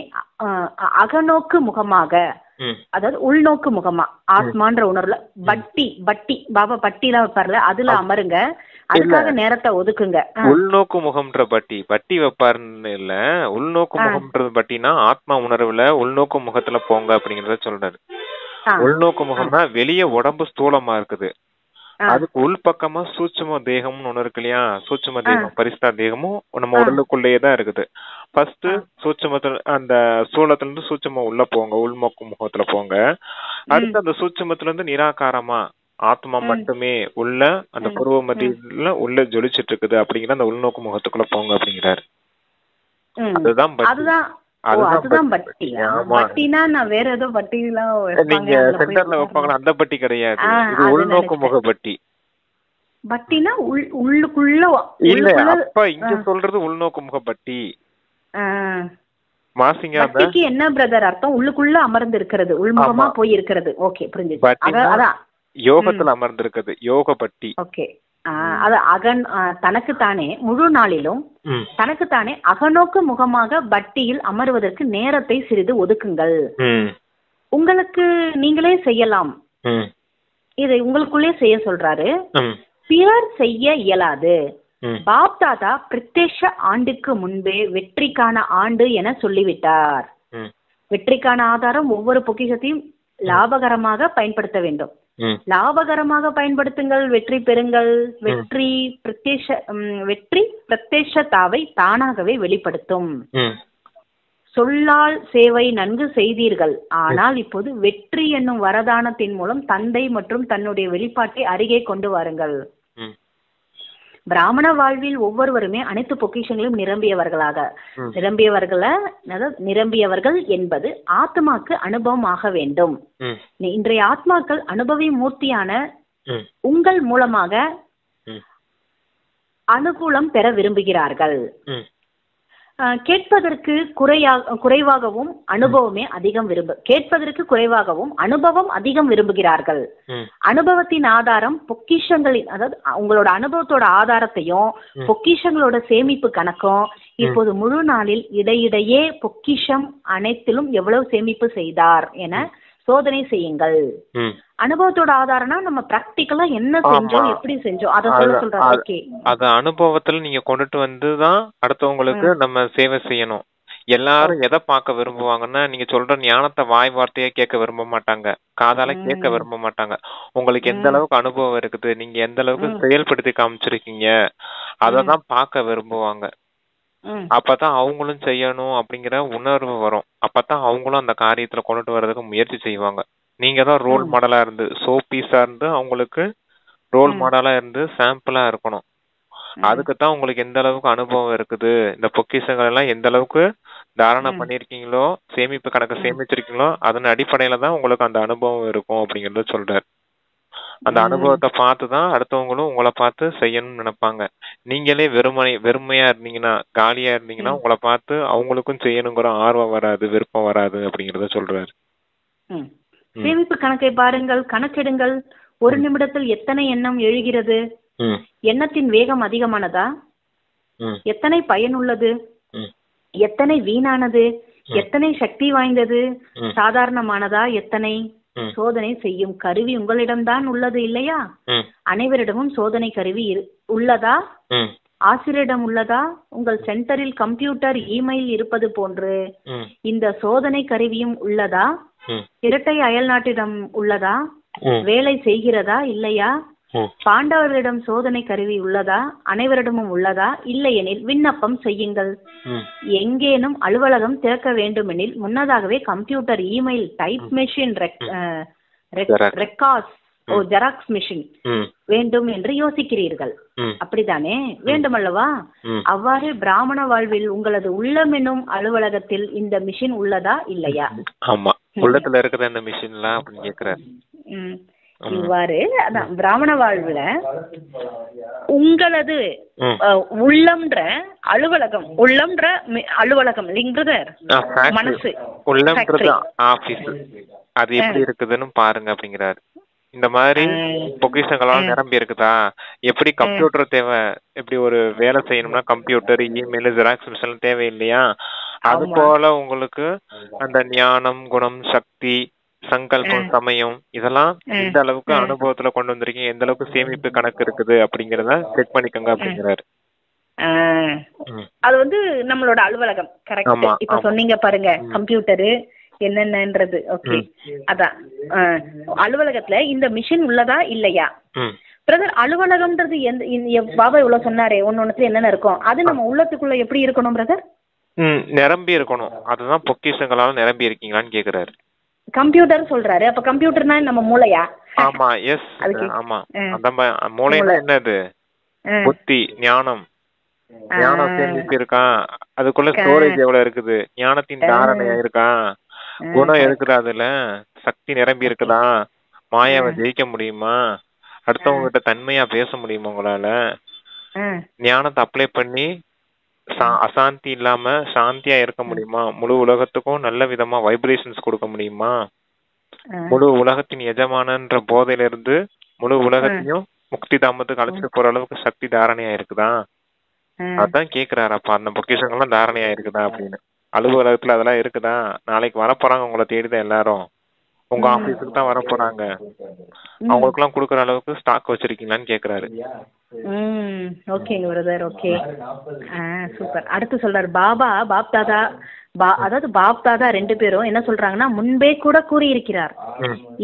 Speaker 1: அகநோக்கு முகமாக, அதாவது உள்நோக்கு முகமா ஆத்மான்ற உணர்வுல பட்டி பாபா பட்டிலாம் வைப்பார்ல அதுல அமருங்க. அதுக்காக நேரத்தை ஒதுக்குங்க.
Speaker 2: உள்நோக்கு முகம்ன்ற பட்டி வைப்பாருன்னு இல்ல, உள்நோக்கு முகம்ன்றது பட்டினா ஆத்மா உணர்வுல உள்நோக்கு முகத்துல போங்க அப்படிங்கறத சொல்றாரு. உள்நோக்கு முகம்னா வெளியே உடம்பு ஸ்தூலமா இருக்குது, அதுக்கு உள்பக்கமா சூட்சும தேகம்னு ஒண்ணு இருக்கு இல்லையா? சூட்சும தேகம் பரிசுத்தா தேகமும் நம்ம உடலுக்குள்ளேயேதான் இருக்குது. ஃபர்ஸ்ட் சூட்சுமத்துல அந்த ஸ்தூலத்துல இருந்து சூட்சும உள்ள போங்க, உள்நோக்கு முகத்துல போங்க. அடுத்து அந்த சூட்சுமத்துல இருந்து நிராகாரமா ஆத்மா மட்டுமே உள்ள அந்த புருவ மத்தியில உள்ள ஜொலிச்சிட்டு இருக்குது அப்படிங்கிற அந்த உள்நோக்கு முகத்துக்குள்ள போங்க அப்படிங்கிறாரு. அதுதான்
Speaker 1: வேற ஏதோ பட்டிலாம்
Speaker 2: நீங்க சென்டர்ல வைப்பாங்களா அந்த பட்டி கிடையாது, இது உள்நோக்கு முக பட்டி.
Speaker 1: பட்டினா உள்ளுக்குள்ள
Speaker 2: இல்ல, அப்ப இங்க சொல்றது உள்நோக்கு முக பட்டி.
Speaker 1: பட்டிக்கு என்ன பிரதர் அர்த்தம்? உள்ளுக்குள்ள அமர்ந்து இருக்கிறது, உள்முகமா போய் இருக்கிறது. ஓகே, புரிஞ்சுது. அதான்
Speaker 2: யோகத்துல அமர்ந்து இருக்குது, யோக பட்டி.
Speaker 1: ஓகே, அது தனக்குத்தானே முழு நாளிலும் தனக்குத்தானே அகநோக்கு முகமாக பட்டியில் அமர்வதற்கு நேரத்தை சிறிது ஒதுக்குங்கள். உங்களுக்கு நீங்களே செய்யலாம், இதை உங்களுக்குள்ளே செய்ய சொல்றாரு. பிறர் செய்ய இயலாது. பாப் தாதா பிரத்யேஷ ஆண்டுக்கு முன்பே வெற்றிக்கான ஆண்டு என சொல்லிவிட்டார். வெற்றிக்கான ஆதாரம் ஒவ்வொரு பொக்கிஷத்தையும் லாபகரமாக பயன்படுத்த வேண்டும். லாபகரமாக பயன்படுத்துங்கள், வெற்றி பெறுங்கள். வெற்றி பிரத்யேஷத்தாவை தானாகவே வெளிப்படுத்தும். சொல்லால் சேவை நன்கு செய்தீர்கள், ஆனால் இப்போது வெற்றி என்னும் வரதானத்தின் மூலம் தந்தை மற்றும் தன்னுடைய வெளிப்பாட்டை அருகே கொண்டு வாருங்கள். பிராமண வாழ்வில் ஒவ்வொருவருமே அனைத்து பொக்கிஷங்களும் நிரம்பியவர்கள் என்பது ஆத்மாக்கு அனுபவம் ஆக வேண்டும். இன்றைய ஆத்மாக்கள் அனுபவி மூர்த்தியான உங்கள் மூலமாக அனுகூலம் பெற விரும்புகிறார்கள். கேட்பதற்கு குறைவாகவும் அனுபவம் அதிகம் விரும்புகிறார்கள். அனுபவத்தின் ஆதாரம் பொக்கிஷங்களின், அதாவது உங்களோட அனுபவத்தோட ஆதாரத்தையும் பொக்கிஷங்களோட சேமிப்பு கணக்கும் இப்போது முழு நாளில் இடையிடையே பொக்கிஷம் அனைத்திலும் எவ்வளவு சேமிப்பு செய்தார் என சோதனை செய்யுங்கள். அனுபவத்தோட ஆதாரம்னா நம்ம பிராக்டிகலா என்ன செஞ்சோம், எப்படி செஞ்சோம் அத சொல்றாங்க.
Speaker 2: அத அனுபவத்துல நீங்க கொண்டுட்டு வந்துதான் அடுத்தவங்களுக்கு நம்ம சேவை செய்யணும். எல்லாரும் எதை பார்க்க விரும்புவாங்கன்னா, நீங்க சொல்ற ஞானத்தை வாய் வார்த்தையா கேட்க விரும்ப மாட்டாங்க, காதால கேட்க விரும்ப மாட்டாங்க. உங்களுக்கு எந்த அளவுக்கு அனுபவம் இருக்குது, நீங்க எந்த அளவுக்கு செயல்படுத்தி காமிச்சிருக்கீங்க, அததான் பார்க்க விரும்புவாங்க. அப்பதான் அவங்களும் செய்யணும் அப்படிங்கிற உணர்வு வரும். அப்பதான் அவங்களும் அந்த காரியத்துல கொண்டுட்டு வர்றதுக்கு முயற்சி செய்வாங்க. நீங்க தான் ரோல் மாடலா இருந்து, சோ பீஸா இருந்து அவங்களுக்கு ரோல் மாடலா இருந்து சாம்பிளா இருக்கணும். அதுக்குத்தான் உங்களுக்கு எந்த அளவுக்கு அனுபவம் இருக்குது, இந்த பொக்கிஷங்கள் எல்லாம் எந்த அளவுக்கு தாரணை பண்ணிருக்கீங்களோ, சேமிப்பு கணக்கு சேமிச்சிருக்கீங்களோ, அதன் அடிப்படையில தான் உங்களுக்கு அந்த அனுபவம் இருக்கும் அப்படிங்கறத சொல்றாரு. அந்த அனுபவத்தை பார்த்துதான் அடுத்தவங்களும் உங்களை பார்த்து செய்யணும்னு நினைப்பாங்க. நீங்களே வெறுமையா இருந்தீங்கன்னா, காலியா இருந்தீங்கன்னா, உங்களை பார்த்து அவங்களுக்கும் செய்யணுங்கிற ஆர்வம் வராது, விருப்பம் வராது அப்படிங்கறத சொல்றாரு.
Speaker 1: சேமிப்பு கணக்கை பாருங்கள், கணக்கெடுங்கள். ஒரு நிமிடத்தில் எத்தனை எண்ணம் எழுகிறது? எண்ணத்தின் வேகம் அதிகமானதா? எத்தனை பயனுள்ளது? எத்தனை வீணானது? எத்தனை சக்தி வாய்ந்தது? சாதாரணமானதா? எத்தனை? சோதனை செய்யும் கருவி உங்களிடம்தான் உள்ளது இல்லையா? அனைவரிடமும் சோதனை கருவி உள்ளதா? ஆசிரியரிடம் உள்ளதா? உங்கள் சென்டரில் கம்ப்யூட்டர், இமெயில் இருப்பது போன்று இந்த சோதனை கருவியும் உள்ளதா? இரட்டை அயல்நாட்டிடம் உள்ளதா? வேலை செய்கிறதா இல்லையா? பாண்டவர்களிடம் சோதனை கருவி உள்ளதா? அனைவரிடமும் உள்ளதா? இல்லையெனில் விண்ணப்பம் செய்யுங்கள். எங்கேனும் அலுவலகம் திறக்க வேண்டுமெனில் முன்னதாகவே computer, email, type machine, records, xerox machine வேண்டும் என்று யோசிக்கிறீர்கள். அப்படித்தானே? வேண்டுமல்லவா? அவ்வாறு பிராமண வாழ்வில் உங்களது உள்ளம் என்னும் அலுவலகத்தில் இந்த மிஷின் உள்ளதா இல்லையா?
Speaker 2: ஆமா, உள்ளத்துல இருக்கிற இந்த மிஷின்லாம் அப்படின்னு கேக்குறாரு.
Speaker 1: இவ்வாறு அதான் பிராமண வாழ்வுல உங்களது உள்ளம்ன்ற அலுவலகம், உள்ளம்ன்ற அலுவலகம் இல்லைங்கிறது மனசு,
Speaker 2: உள்ளம்ன்றது ஆபீஸ், அது எப்படி இருக்குதுன்னு பாருங்க அப்படிங்கிறாரு. இந்த மாதிரி பொக்கிஷங்களால நிரம்பி இருக்குதா? எப்படி கம்ப்யூட்டர் தேவை, எப்படி ஒரு வேலை செய்யணும்னா கம்ப்யூட்டர், இமெயில், ஜெராக்ஸ் மிஷின் தேவை இல்லையா? அது போல உங்களுக்கு அந்த ஞானம், குணம், சக்தி, சங்கல்பம், சமயம் இதெல்லாம் எந்த அளவுக்கு அனுபவத்துல கொண்டு வந்திருக்கீங்க, எந்த அளவுக்கு சேமிப்பு கணக்கு இருக்குது அப்படிங்கறத செக் பண்ணிக்கோங்க அப்படிங்கிறாரு.
Speaker 1: அது வந்து நம்மளோட அலுவலகம். கரெக்ட். இப்ப சொன்னீங்க பாருங்க, கம்ப்யூட்டரு என்னென்னன்றது. ஓகே, அதான் அலுவலகத்துல இந்த மிஷின் உள்ளதா இல்லையா? பிரதர், அலுவலகம்ன்றது பாபா இவ்வளவு சொன்னாரே, ஒன்னொன்னுத்துல என்னென்ன இருக்கும், அது நம்ம உள்ளத்துக்குள்ள எப்படி இருக்கணும் பிரதர்?
Speaker 2: நிரம்பி இருக்கணும். அதுதான் பொக்கிஷங்களால நிரம்பி இருக்கீங்களான்னு கேக்குறாரு.
Speaker 1: கம்ப்யூட்டர் சொல்றாரு, அப்ப கம்ப்யூட்டர்னா நம்ம மூளையா?
Speaker 2: ஆமா, எஸ், ஆமா. அந்த மூளைனா என்னது? புத்தி, ஞானம். ஞானம் சேமிப்பு இருக்கா? அதுக்குள்ள ஸ்டோரேஜ் எவ்வளவு இருக்குது? ஞானத்தின் தாரணையா இருக்கா? குணம் இருக்குதா? அதுல சக்தி நிரம்பி இருக்குதா? மாயாவை ஜெயிக்க முடியுமா? அடுத்தவங்க கிட்ட தன்மையா பேச முடியுமா உங்களால? ஞானத்தை அப்ளை பண்ணி அசாந்தி இல்லாம சாந்தியா இருக்க முடியுமா? முழு உலகத்துக்கும் நல்ல விதமா வைப்ரேஷன்ஸ் கொடுக்க முடியுமா? முழு உலகத்தின் எஜமானன்ற போதையில இருந்து முழு உலகத்தையும் முக்தி தாமத்துக்கு அழைச்சிட்டு போற அளவுக்கு சக்தி தாரணையா இருக்குதா? அதான் கேக்குறாரு. அப்ப அந்த பொக்கிஷங்கள்லாம் தாரணையா இருக்குதா அப்படின்னு. அலுவலகத்துல அதெல்லாம் இருக்குதா? நாளைக்கு வரப்போறாங்க உங்களை தேடிதான் எல்லாரும், உங்க ஆபீஸுக்கு தான் வரப்போறாங்க, அவங்களுக்கு எல்லாம் குடுக்கற அளவுக்கு ஸ்டாக் வச்சிருக்கீங்களான்னு கேக்குறாரு.
Speaker 1: ஓகேங்க பிரதர், ஓகே, சூப்பர். அடுத்து சொல்றாரு பாப்தாதா, அதாவது பாப்தாதா 2 பேரும் என்ன சொல்றாங்கன்னா, முன்பே கூட கூறியிருக்கிறார்,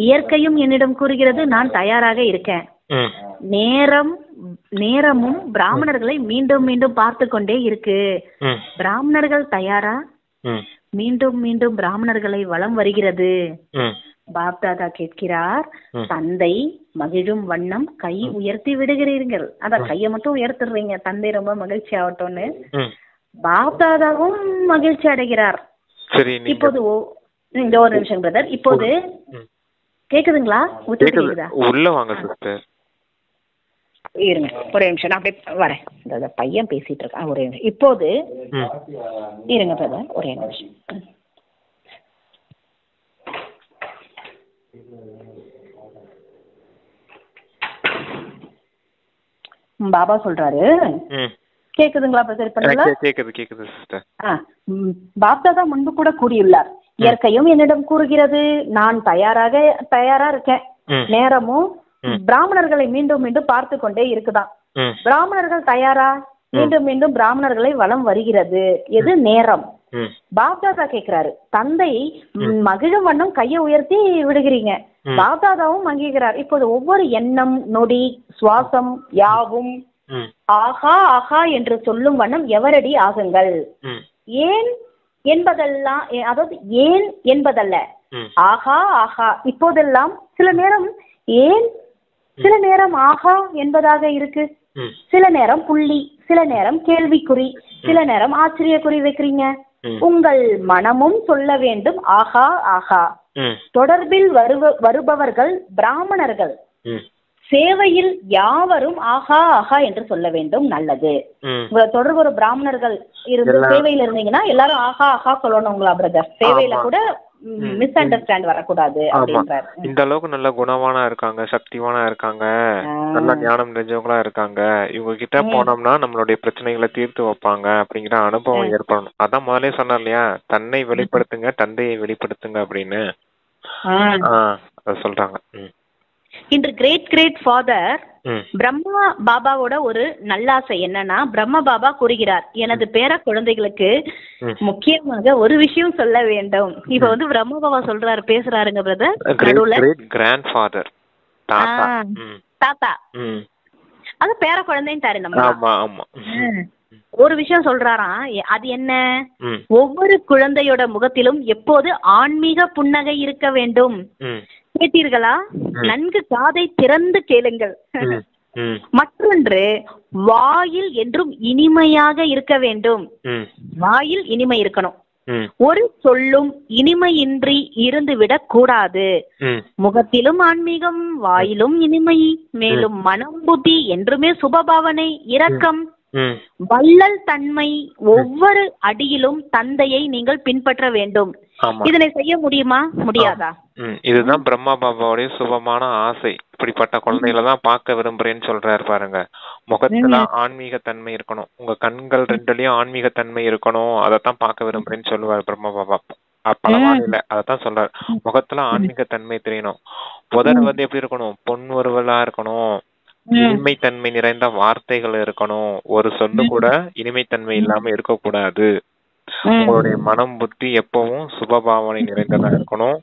Speaker 1: இயற்கையும் என்னிடம் கூறுகிறது நான் தயாராக இருக்கேன், நேரமும் பிராமணர்களை மீண்டும் மீண்டும் பார்த்து கொண்டே இருக்கு, பிராமணர்கள் தயாரா? மீண்டும் மீண்டும் பிராமணர்களை வலம் வருகிறது. பாப்தாதா கேட்கிறார், தந்தை மகிழும் வண்ணம் கை உயர்த்தி விடுகிறீர்கள். அதான் கையை மட்டும் உயர்த்துறீங்க, தந்தை ரொம்ப மகிழ்ச்சி ஆகட்டும்னு. பாப்தாதாவும் மகிழ்ச்சி அடைகிறார். இப்போது இந்த ஒரு நிமிஷம் பிரதர், இப்போது கேக்குதுங்களா?
Speaker 2: உள்ள வாங்க சிஸ்டர்.
Speaker 1: இருங்க ஒரே நிமிஷம், நான் அப்படியே வரேன். இந்த பையன் பேசிட்டு இருக்கான், ஒரே நிமிஷம். இப்போது இருங்க பிரதர், ஒரே நிமிஷம். பாபா சொல்றாரு, கேக்குதுங்களா பிரதர்?
Speaker 2: கேக்குது சிஸ்டர்.
Speaker 1: பாப்தாதா முன்பு கூட கூறியுள்ளார், இயற்கையும் என்னிடம் கூறுகிறது நான் தயாரா இருக்கேன், நேரமும் பிராமணர்களை மீண்டும் மீண்டும் பார்த்து கொண்டே இருக்குதான். பிராமணர்கள் தயாரா? மீண்டும் மீண்டும் பிராமணர்களை வலம் வருகிறது. எது? நேரம். பாப்தாதா கேக்குறாரு, தந்தை மகிழும் வண்ணம் கையை உயர்த்தி விடுகிறீங்க, பாப்தாதாவும் மகிழ்கிறார். இப்போது ஒவ்வொரு எண்ணம், நொடி, சுவாசம் யாவும் ஆஹா ஆஹா என்று சொல்லும் வண்ணம் எவரடி ஆகுங்கள். ஏன் என்பதெல்லாம், அதாவது ஏன் என்பதல்ல, ஆஹா ஆஹா. இப்போதெல்லாம் சில நேரம் ஏன், சில நேரம் ஆஹா என்பதாக இருக்கு, சில நேரம் புள்ளி, சில நேரம் கேள்விக்குறி, சில நேரம் ஆச்சரியக்குறி வைக்கிறீங்க. உங்கள் மனமும் சொல்ல வேண்டும் ஆஹா ஆஹா. தொடர்பில் வருபவர்கள் பிராமணர்கள், சேவையில் யாவரும் ஆஹா ஆஹா என்று சொல்ல வேண்டும். நல்லது. தொடர்பு ஒரு பிராமணர்கள் இருந்து சேவையில் இருந்தீங்கன்னா எல்லாரும் ஆஹா ஆஹா சொல்லணும் உங்களா பிரதர். சேவையில கூட மிஸ் அண்டர்ஸ்டாண்ட் வரக்கூடாது அப்படின்றாரு.
Speaker 2: இந்த அளவுக்கு நல்ல குணவானா இருக்காங்க, சக்திவானா இருக்காங்க, நல்ல ஞானம் நிறைஞ்சவங்களா இருக்காங்க, இவங்க கிட்ட போனோம்னா நம்மளுடைய பிரச்சனைகளை தீர்த்து வைப்பாங்க அப்படிங்கிற அனுபவம் ஏற்படணும். அதான் முதலே சொன்னார் இல்லையா, தன்னை வெளிப்படுத்துங்க, தந்தையை வெளிப்படுத்துங்க அப்படின்னு சொல்றாங்க.
Speaker 1: இன்று கிரேட் ஃபாதர் பிரம்மா பாபாவோட ஒரு நல்லாசை என்னன்னா, பிரம்ம பாபா கூறுகிறார், எனது பேர குழந்தைகளுக்கு முக்கியமாக ஒரு விஷயம் சொல்ல வேண்டும். இப்ப வந்து பிரம்ம பாபா சொல்றாரு, பேசுறாருங்க பிரதர்.
Speaker 2: கிராண்ட் ஃபாதர்,
Speaker 1: தாத்தா, அது பேர குழந்தைன்னு தாரு நம்ம. ஒரு விஷயம் சொல்றாராம், அது என்ன, ஒவ்வொரு குழந்தையோட முகத்திலும் எப்போது ஆன்மீக புன்னகை இருக்க வேண்டும். கேட்டீர்களா? நன்கு காதை திறந்து கேளுங்கள். மற்றொன்று, வாயில் என்றும் இனிமையாக இருக்க வேண்டும். வாயில் இனிமை இருக்கணும். ஒரு சொல்லும் இனிமையின்றி இருந்து விடக் கூடாது. முகத்திலும் ஆன்மீகம், வாயிலும் இனிமை, மேலும் மனம் புத்தி என்றுமே சுபபாவனை, இரக்கம், வள்ளல் தன்மை, ஒவ்வொரு அடியிலும் தந்தையை நீங்கள் பின்பற்ற வேண்டும். இதனை செய்ய முடியுமா, முடியாதா?
Speaker 2: இதுதான் பிரம்மா பாபாவுடைய சுபமான ஆசை. இப்படிப்பட்ட குழந்தைகளை தான் பார்க்க விரும்புறேன்னு சொல்றாரு பாருங்க. முகத்துல ஆன்மீக தன்மை இருக்கணும், உங்க கண்கள் ரெண்டுலயும் ஆன்மீக தன்மை இருக்கணும், அதைத்தான் பார்க்க விரும்புறேன்னு சொல்லுவாரு பிரம்மா பாபா. பலவானில அதத்தான் சொல்றாரு, முகத்துல ஆன்மீக தன்மை தெரியணும். உதடு வந்து எப்படி இருக்கணும், பொன்வருவலா இருக்கணும், இனிமைத்தன்மை நிறைந்த வார்த்தைகள் இருக்கணும், ஒரு சொல்லு கூட இனிமைத்தன்மை இல்லாம இருக்கக்கூடாது. உங்களுடைய மனம் புத்தி எப்பவும் சுபபாவனை நிறைந்ததா இருக்கணும்,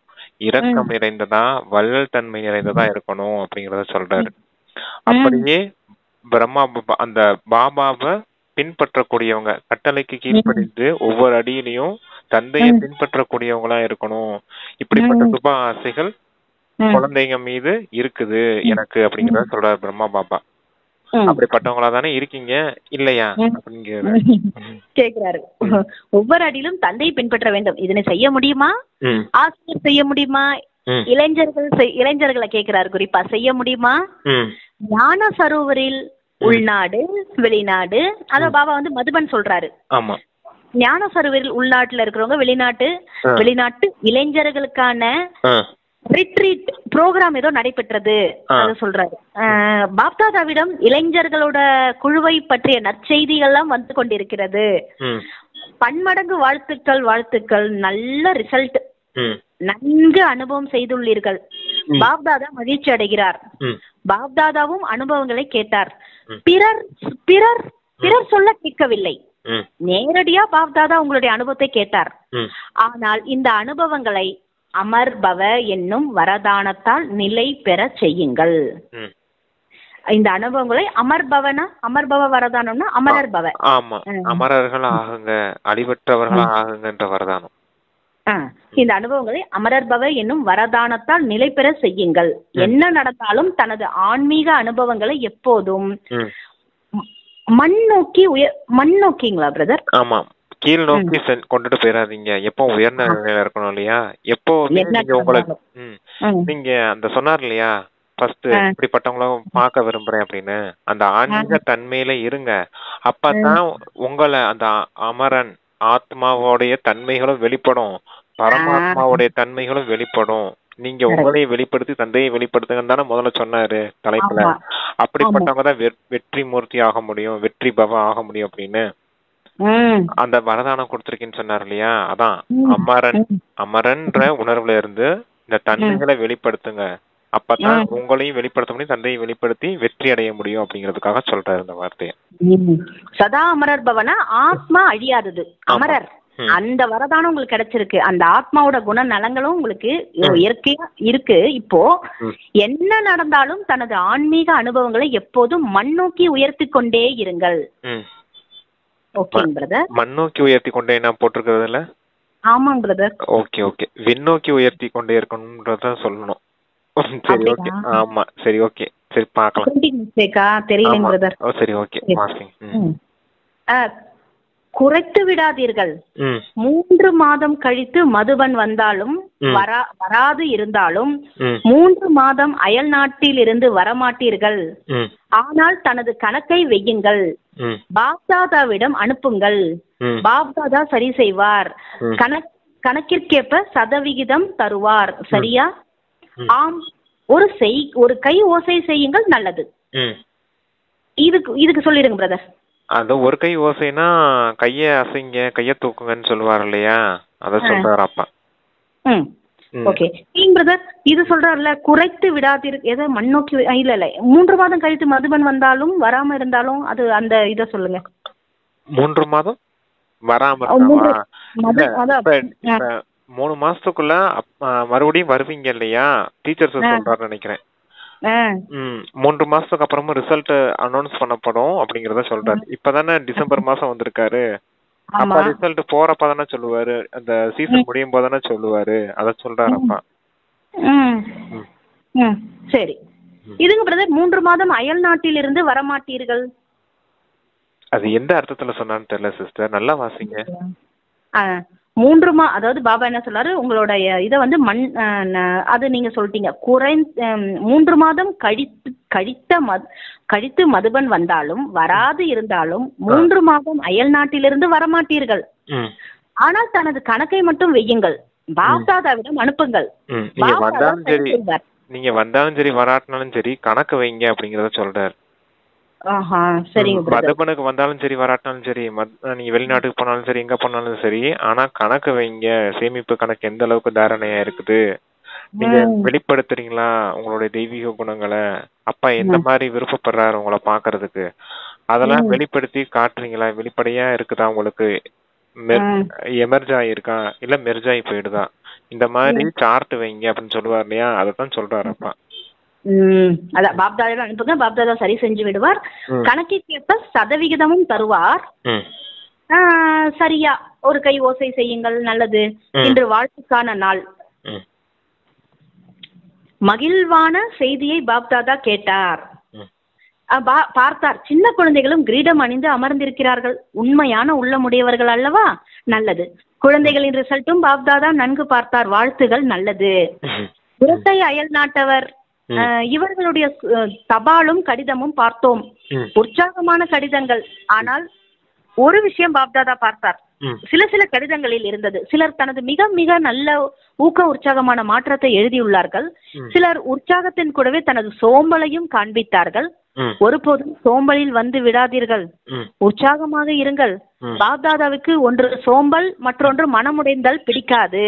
Speaker 2: இரக்கம் நிறைந்ததா, வள்ளல் தன்மை நிறைந்ததா இருக்கணும் அப்படிங்கறத சொல்றாரு. அப்படியே பிரம்மா பாபா அந்த பாபாவை பின்பற்றக்கூடியவங்க, கட்டளைக்கு கீழ்ப்படிந்து ஒவ்வொரு அடியிலையும் தந்தையை பின்பற்றக்கூடியவங்களா இருக்கணும். இப்படிப்பட்ட சுப ஆசைகள் குழந்தைங்க மீது இருக்குது எனக்கு அப்படிங்கறத சொல்றாரு பிரம்மா பாபா. அப்படிப்பட்டவங்களா தானே இருக்கீங்க இல்லையா அப்படிங்கிற
Speaker 1: கேக்குறாரு. ஒவ்வொரு அடியிலும் தந்தையை பின்பற்ற வேண்டும். இதனை செய்ய முடியுமா? ஆசிரியர் செய்ய முடியுமா? இளைஞர்களை கேக்குறாரு குறிப்பா, செய்ய முடியுமா? ஞான சரோவரில் உள்நாடு வெளிநாடு, அத பாபா வந்து மதுபன் சொல்றாரு.
Speaker 2: ஆமா,
Speaker 1: ஞான சரோவரில் உள்நாட்டுல இருக்கிறவங்க, வெளிநாட்டு இளைஞர்களுக்கான ரிட்ரீட் ப்ரோக்ராம் ஏதோ நடைபெற்றது சொல்றாரு. பாப்தாதாவிடம் இளைஞர்களோட குழுவை பற்றிய நற்செய்திகள்லாம் வந்து கொண்டிருக்கிறது. பன்மடங்கு வாழ்த்துக்கள், நல்ல ரிசல்ட், நன்கு அனுபவம் செய்துள்ளீர்கள். பாப்தாதா மகிழ்ச்சி அடைகிறார். பாப்தாதாவும் அனுபவங்களை கேட்டார். பிறர் சொல்ல கேட்கவில்லை, நேரடியா பாப்தாதா உங்களுடைய அனுபவத்தை கேட்டார். ஆனால் இந்த அனுபவங்களை அமர்பவ என்னும் வரதானத்தால் நிலை பெற செய்யுங்கள். இந்த அனுபவங்களை அமர்பவ வரதானம்னா அமரர்பவ,
Speaker 2: ஆமா, அமரர்கள் ஆகுங்க, அடிபட்டவர்கள் ஆகுங்கன்ற வரதானம்.
Speaker 1: இந்த அனுபவங்களை அமரர்பவ என்னும் வரதானத்தால் நிலை பெற செய்யுங்கள். என்ன நடந்தாலும் தனது ஆன்மீக அனுபவங்களை எப்போதும் மண்ணோக்கிங்களா பிரதர்?
Speaker 2: ஆமா, கீழ் நோக்கி கொண்டுட்டு போயிடாதீங்க. எப்போ உயர்ந்த நிலையில இருக்கணும் இல்லையா? எப்போ நீங்க உங்களுக்கு நீங்க அந்த சொன்னார் இல்லையா ஃபர்ஸ்ட், இப்படிப்பட்டவங்கள பார்க்க விரும்புறேன் அப்படின்னு, அந்த ஆன்மீக தன்மையில இருங்க. அப்பதான் உங்களை அந்த அமரன் ஆத்மாவோடைய தன்மைகளும் வெளிப்படும், பரமாத்மாவுடைய தன்மைகளும் வெளிப்படும். நீங்க உங்களையும் வெளிப்படுத்தி தந்தையை வெளிப்படுத்துங்கன்னு தானே முதல்ல சொன்னாரு தலைப்புல. அப்படிப்பட்டவங்க தான் வெற்றி மூர்த்தி ஆக முடியும், வெற்றி பவ ஆக முடியும் அப்படின்னு அந்த வரதானம் கொடுத்திருக்கேன்னு சொன்னார் இல்லையா? அதான் அமரன்ற உணர்வுல இருந்து இந்த தன்மைகளை வெளிப்படுத்துங்க. அப்பதான் உங்களையும் வெளிப்படுத்த முடியும், தந்தையை வெளிப்படுத்தி வெற்றி அடைய முடியும் அப்படிங்கறதுக்காக சொல்றாரு இந்த வார்த்தையை.
Speaker 1: சதா அமரர் பவனா, ஆத்மா அழியாதது. அமரர் அந்த வரதானம் உங்களுக்கு கிடைச்சிருக்கு. அந்த ஆத்மாவோட குணநலங்களும் உங்களுக்கு இயற்கையா இருக்கு. இப்போ என்ன நடந்தாலும் தனது ஆன்மீக அனுபவங்களை எப்போதும் மண்ணோக்கி உயர்த்தி கொண்டே இருங்கள். ஓகேங்க பிரதர்.
Speaker 2: மண்ணோக்கி உயர்த்தி கொண்டே நான் போட்டிருக்கிறதுல.
Speaker 1: ஆமாங்க பிரதர்.
Speaker 2: Okay okay. விண்ணோக்கி உயர்த்தி கொண்டே இருக்கணும்ன்றத சொல்லணும். சரி ஓகே. ஆமா சரி ஓகே. சரி பார்க்கலாம்.
Speaker 1: மிஸ்டேக்கா தெரியலங்க பிரதர்.
Speaker 2: சரி ஓகே.
Speaker 1: குறைத்து விடாதீர்கள். 3 மாதம் கழித்து மதுபன் வந்தாலும் வராது இருந்தாலும் 3 மாதம் அயல் நாட்டில் இருந்து வரமாட்டீர்கள். ஆனால் தனது கணக்கை வையுங்கள். பாப்தாதாவிடம் அனுப்புங்கள். பாப்தாதா சரி செய்வார். கணக்கிற்கேற்ப சதவிகிதம் தருவார். சரியா? ஆம். ஒரு கை ஓசை செய்யுங்கள். நல்லது. இதுக்கு சொல்லிடுங்க பிரதர்.
Speaker 2: அது ஒரு கை ஓசைனா கைய அசைங்க, கைய தூக்குங்கன்னு சொல்லுவார் இல்லையா? அத சொல்றாரு அப்பா.
Speaker 1: Okay brother. இது சொல்றாருல குறைத்து விடாதீர்கள். எதை மண்ணோக்கி இல்ல 3 மாதம் கழித்து மதுபன் வந்தாலும் வராம இருந்தாலும் அது அந்த இத சொல்லுங்க.
Speaker 2: 3 மாதம் வராம 3 மாசத்துக்குள்ள மறுபடியும் வருவீங்க இல்லையா? டீச்சர்ஸ் சொல்றாரு நினைக்கிறேன். 3 மாசத்துக்கு அப்புறமா ரிசல்ட் அனௌன்ஸ் பண்ணப்படும் அப்படிங்கறத சொல்றாரு. இப்பதானே டிசம்பர் மாசம் வந்திருக்காரு. அப்ப ரிசல்ட் போறப்பதானே சொல்லுவாரு. அந்த சீசன் முடியும் போதானே சொல்லுவாரு. அத சொல்றாரு அப்பா.
Speaker 1: சரி. இதுங்க பிரதர் 3 மாதம் அயல் நாட்டில் இருந்து வரமாட்டீர்கள்.
Speaker 2: அது எந்த அர்த்தத்துல சொன்னான்னு தெரியல சிஸ்டர். நல்லா வாசிங்க.
Speaker 1: 3 அதாவது பாபா என்ன சொல்றாரு, உங்களோட இதை வந்து அது நீங்க சொல்லிட்டீங்க. 3 மாதம் கழித்து மதுபன் வந்தாலும் வராது இருந்தாலும் 3 மாதம் அயல் நாட்டிலிருந்து வரமாட்டீர்கள். ஆனால் தனது கணக்கை மட்டும் வையுங்கள். பாப்தாதாவிடம் அனுப்புங்கள்.
Speaker 2: நீங்க வந்தாலும் சரி வராட்டினாலும் சரி கணக்கு வைங்க அப்படிங்கறத சொல்றாரு. மதுபனுக்கு வந்தாலும் சரி வராட்டினாலும் சரி, நீங்க வெளிநாட்டுக்கு போனாலும் சரி எங்க போனாலும் சரி, ஆனா கணக்கு வைங்க. சேமிப்பு கணக்கு எந்த அளவுக்கு தாரணையா இருக்குது, நீங்க வெளிப்படுத்துறீங்களா உங்களுடைய தெய்வீக குணங்களை, அப்பா எந்த மாதிரி விருப்பப்படுறாரு உங்களை பாக்குறதுக்கு, அதெல்லாம் வெளிப்படுத்தி காட்டுறீங்களா, வெளிப்படையா இருக்குதா, உங்களுக்கு எமர்ஜ் ஆயிருக்கா இல்ல மெர்ஜ் ஆகி போயிடுதா, இந்த மாதிரி சார்ட் வைங்க அப்படின்னு சொல்லுவார் இல்லையா? அதான் சொல்றாரு அப்பா.
Speaker 1: அதான் பாப்தாதா அனுப்புங்க. பாப்தாதா சரி செஞ்சு விடுவார். கணக்கிற்கேற்ப சதவிகிதமும் தருவார். சரியா? ஒரு கை ஓசை செய்யுங்கள். நல்லது. இன்று வாழ்த்துக்கான நாள். மகிழ்வான செய்தியை பாப்தாதா கேட்டார். பார்த்தார். சின்ன குழந்தைகளும் கிரீடம் அணிந்து அமர்ந்திருக்கிறார்கள். உண்மையான உள்ளமுடையவர்கள் அல்லவா? நல்லது. குழந்தைகளின் ரிசல்ட்டும் பாப்தாதா நன்கு பார்த்தார். வாழ்த்துகள். நல்லது. இரட்டை அயல் நாட்டவர் இவர்களுடைய தபாலும் கடிதமும் பார்த்தோம். உற்சாகமான கடிதங்கள். ஆனால் ஒரு விஷயம் பாப்தாதா பார்த்தார். சில கடிதங்களில் இருந்தது. சிலர் தனது மிக மிக நல்ல ஊக்க உற்சாகமான மாற்றத்தை எழுதியுள்ளார்கள். சிலர் உற்சாகத்தின் கூடவே தனது சோம்பலையும் காண்பித்தார்கள். ஒருபோதும் சோம்பலில் வந்து விடாதீர்கள். உற்சாகமாக இருங்கள். பாப்தாதாவுக்கு ஒன்று சோம்பல், மற்றொன்று மனமுடைந்தல் பிடிக்காது.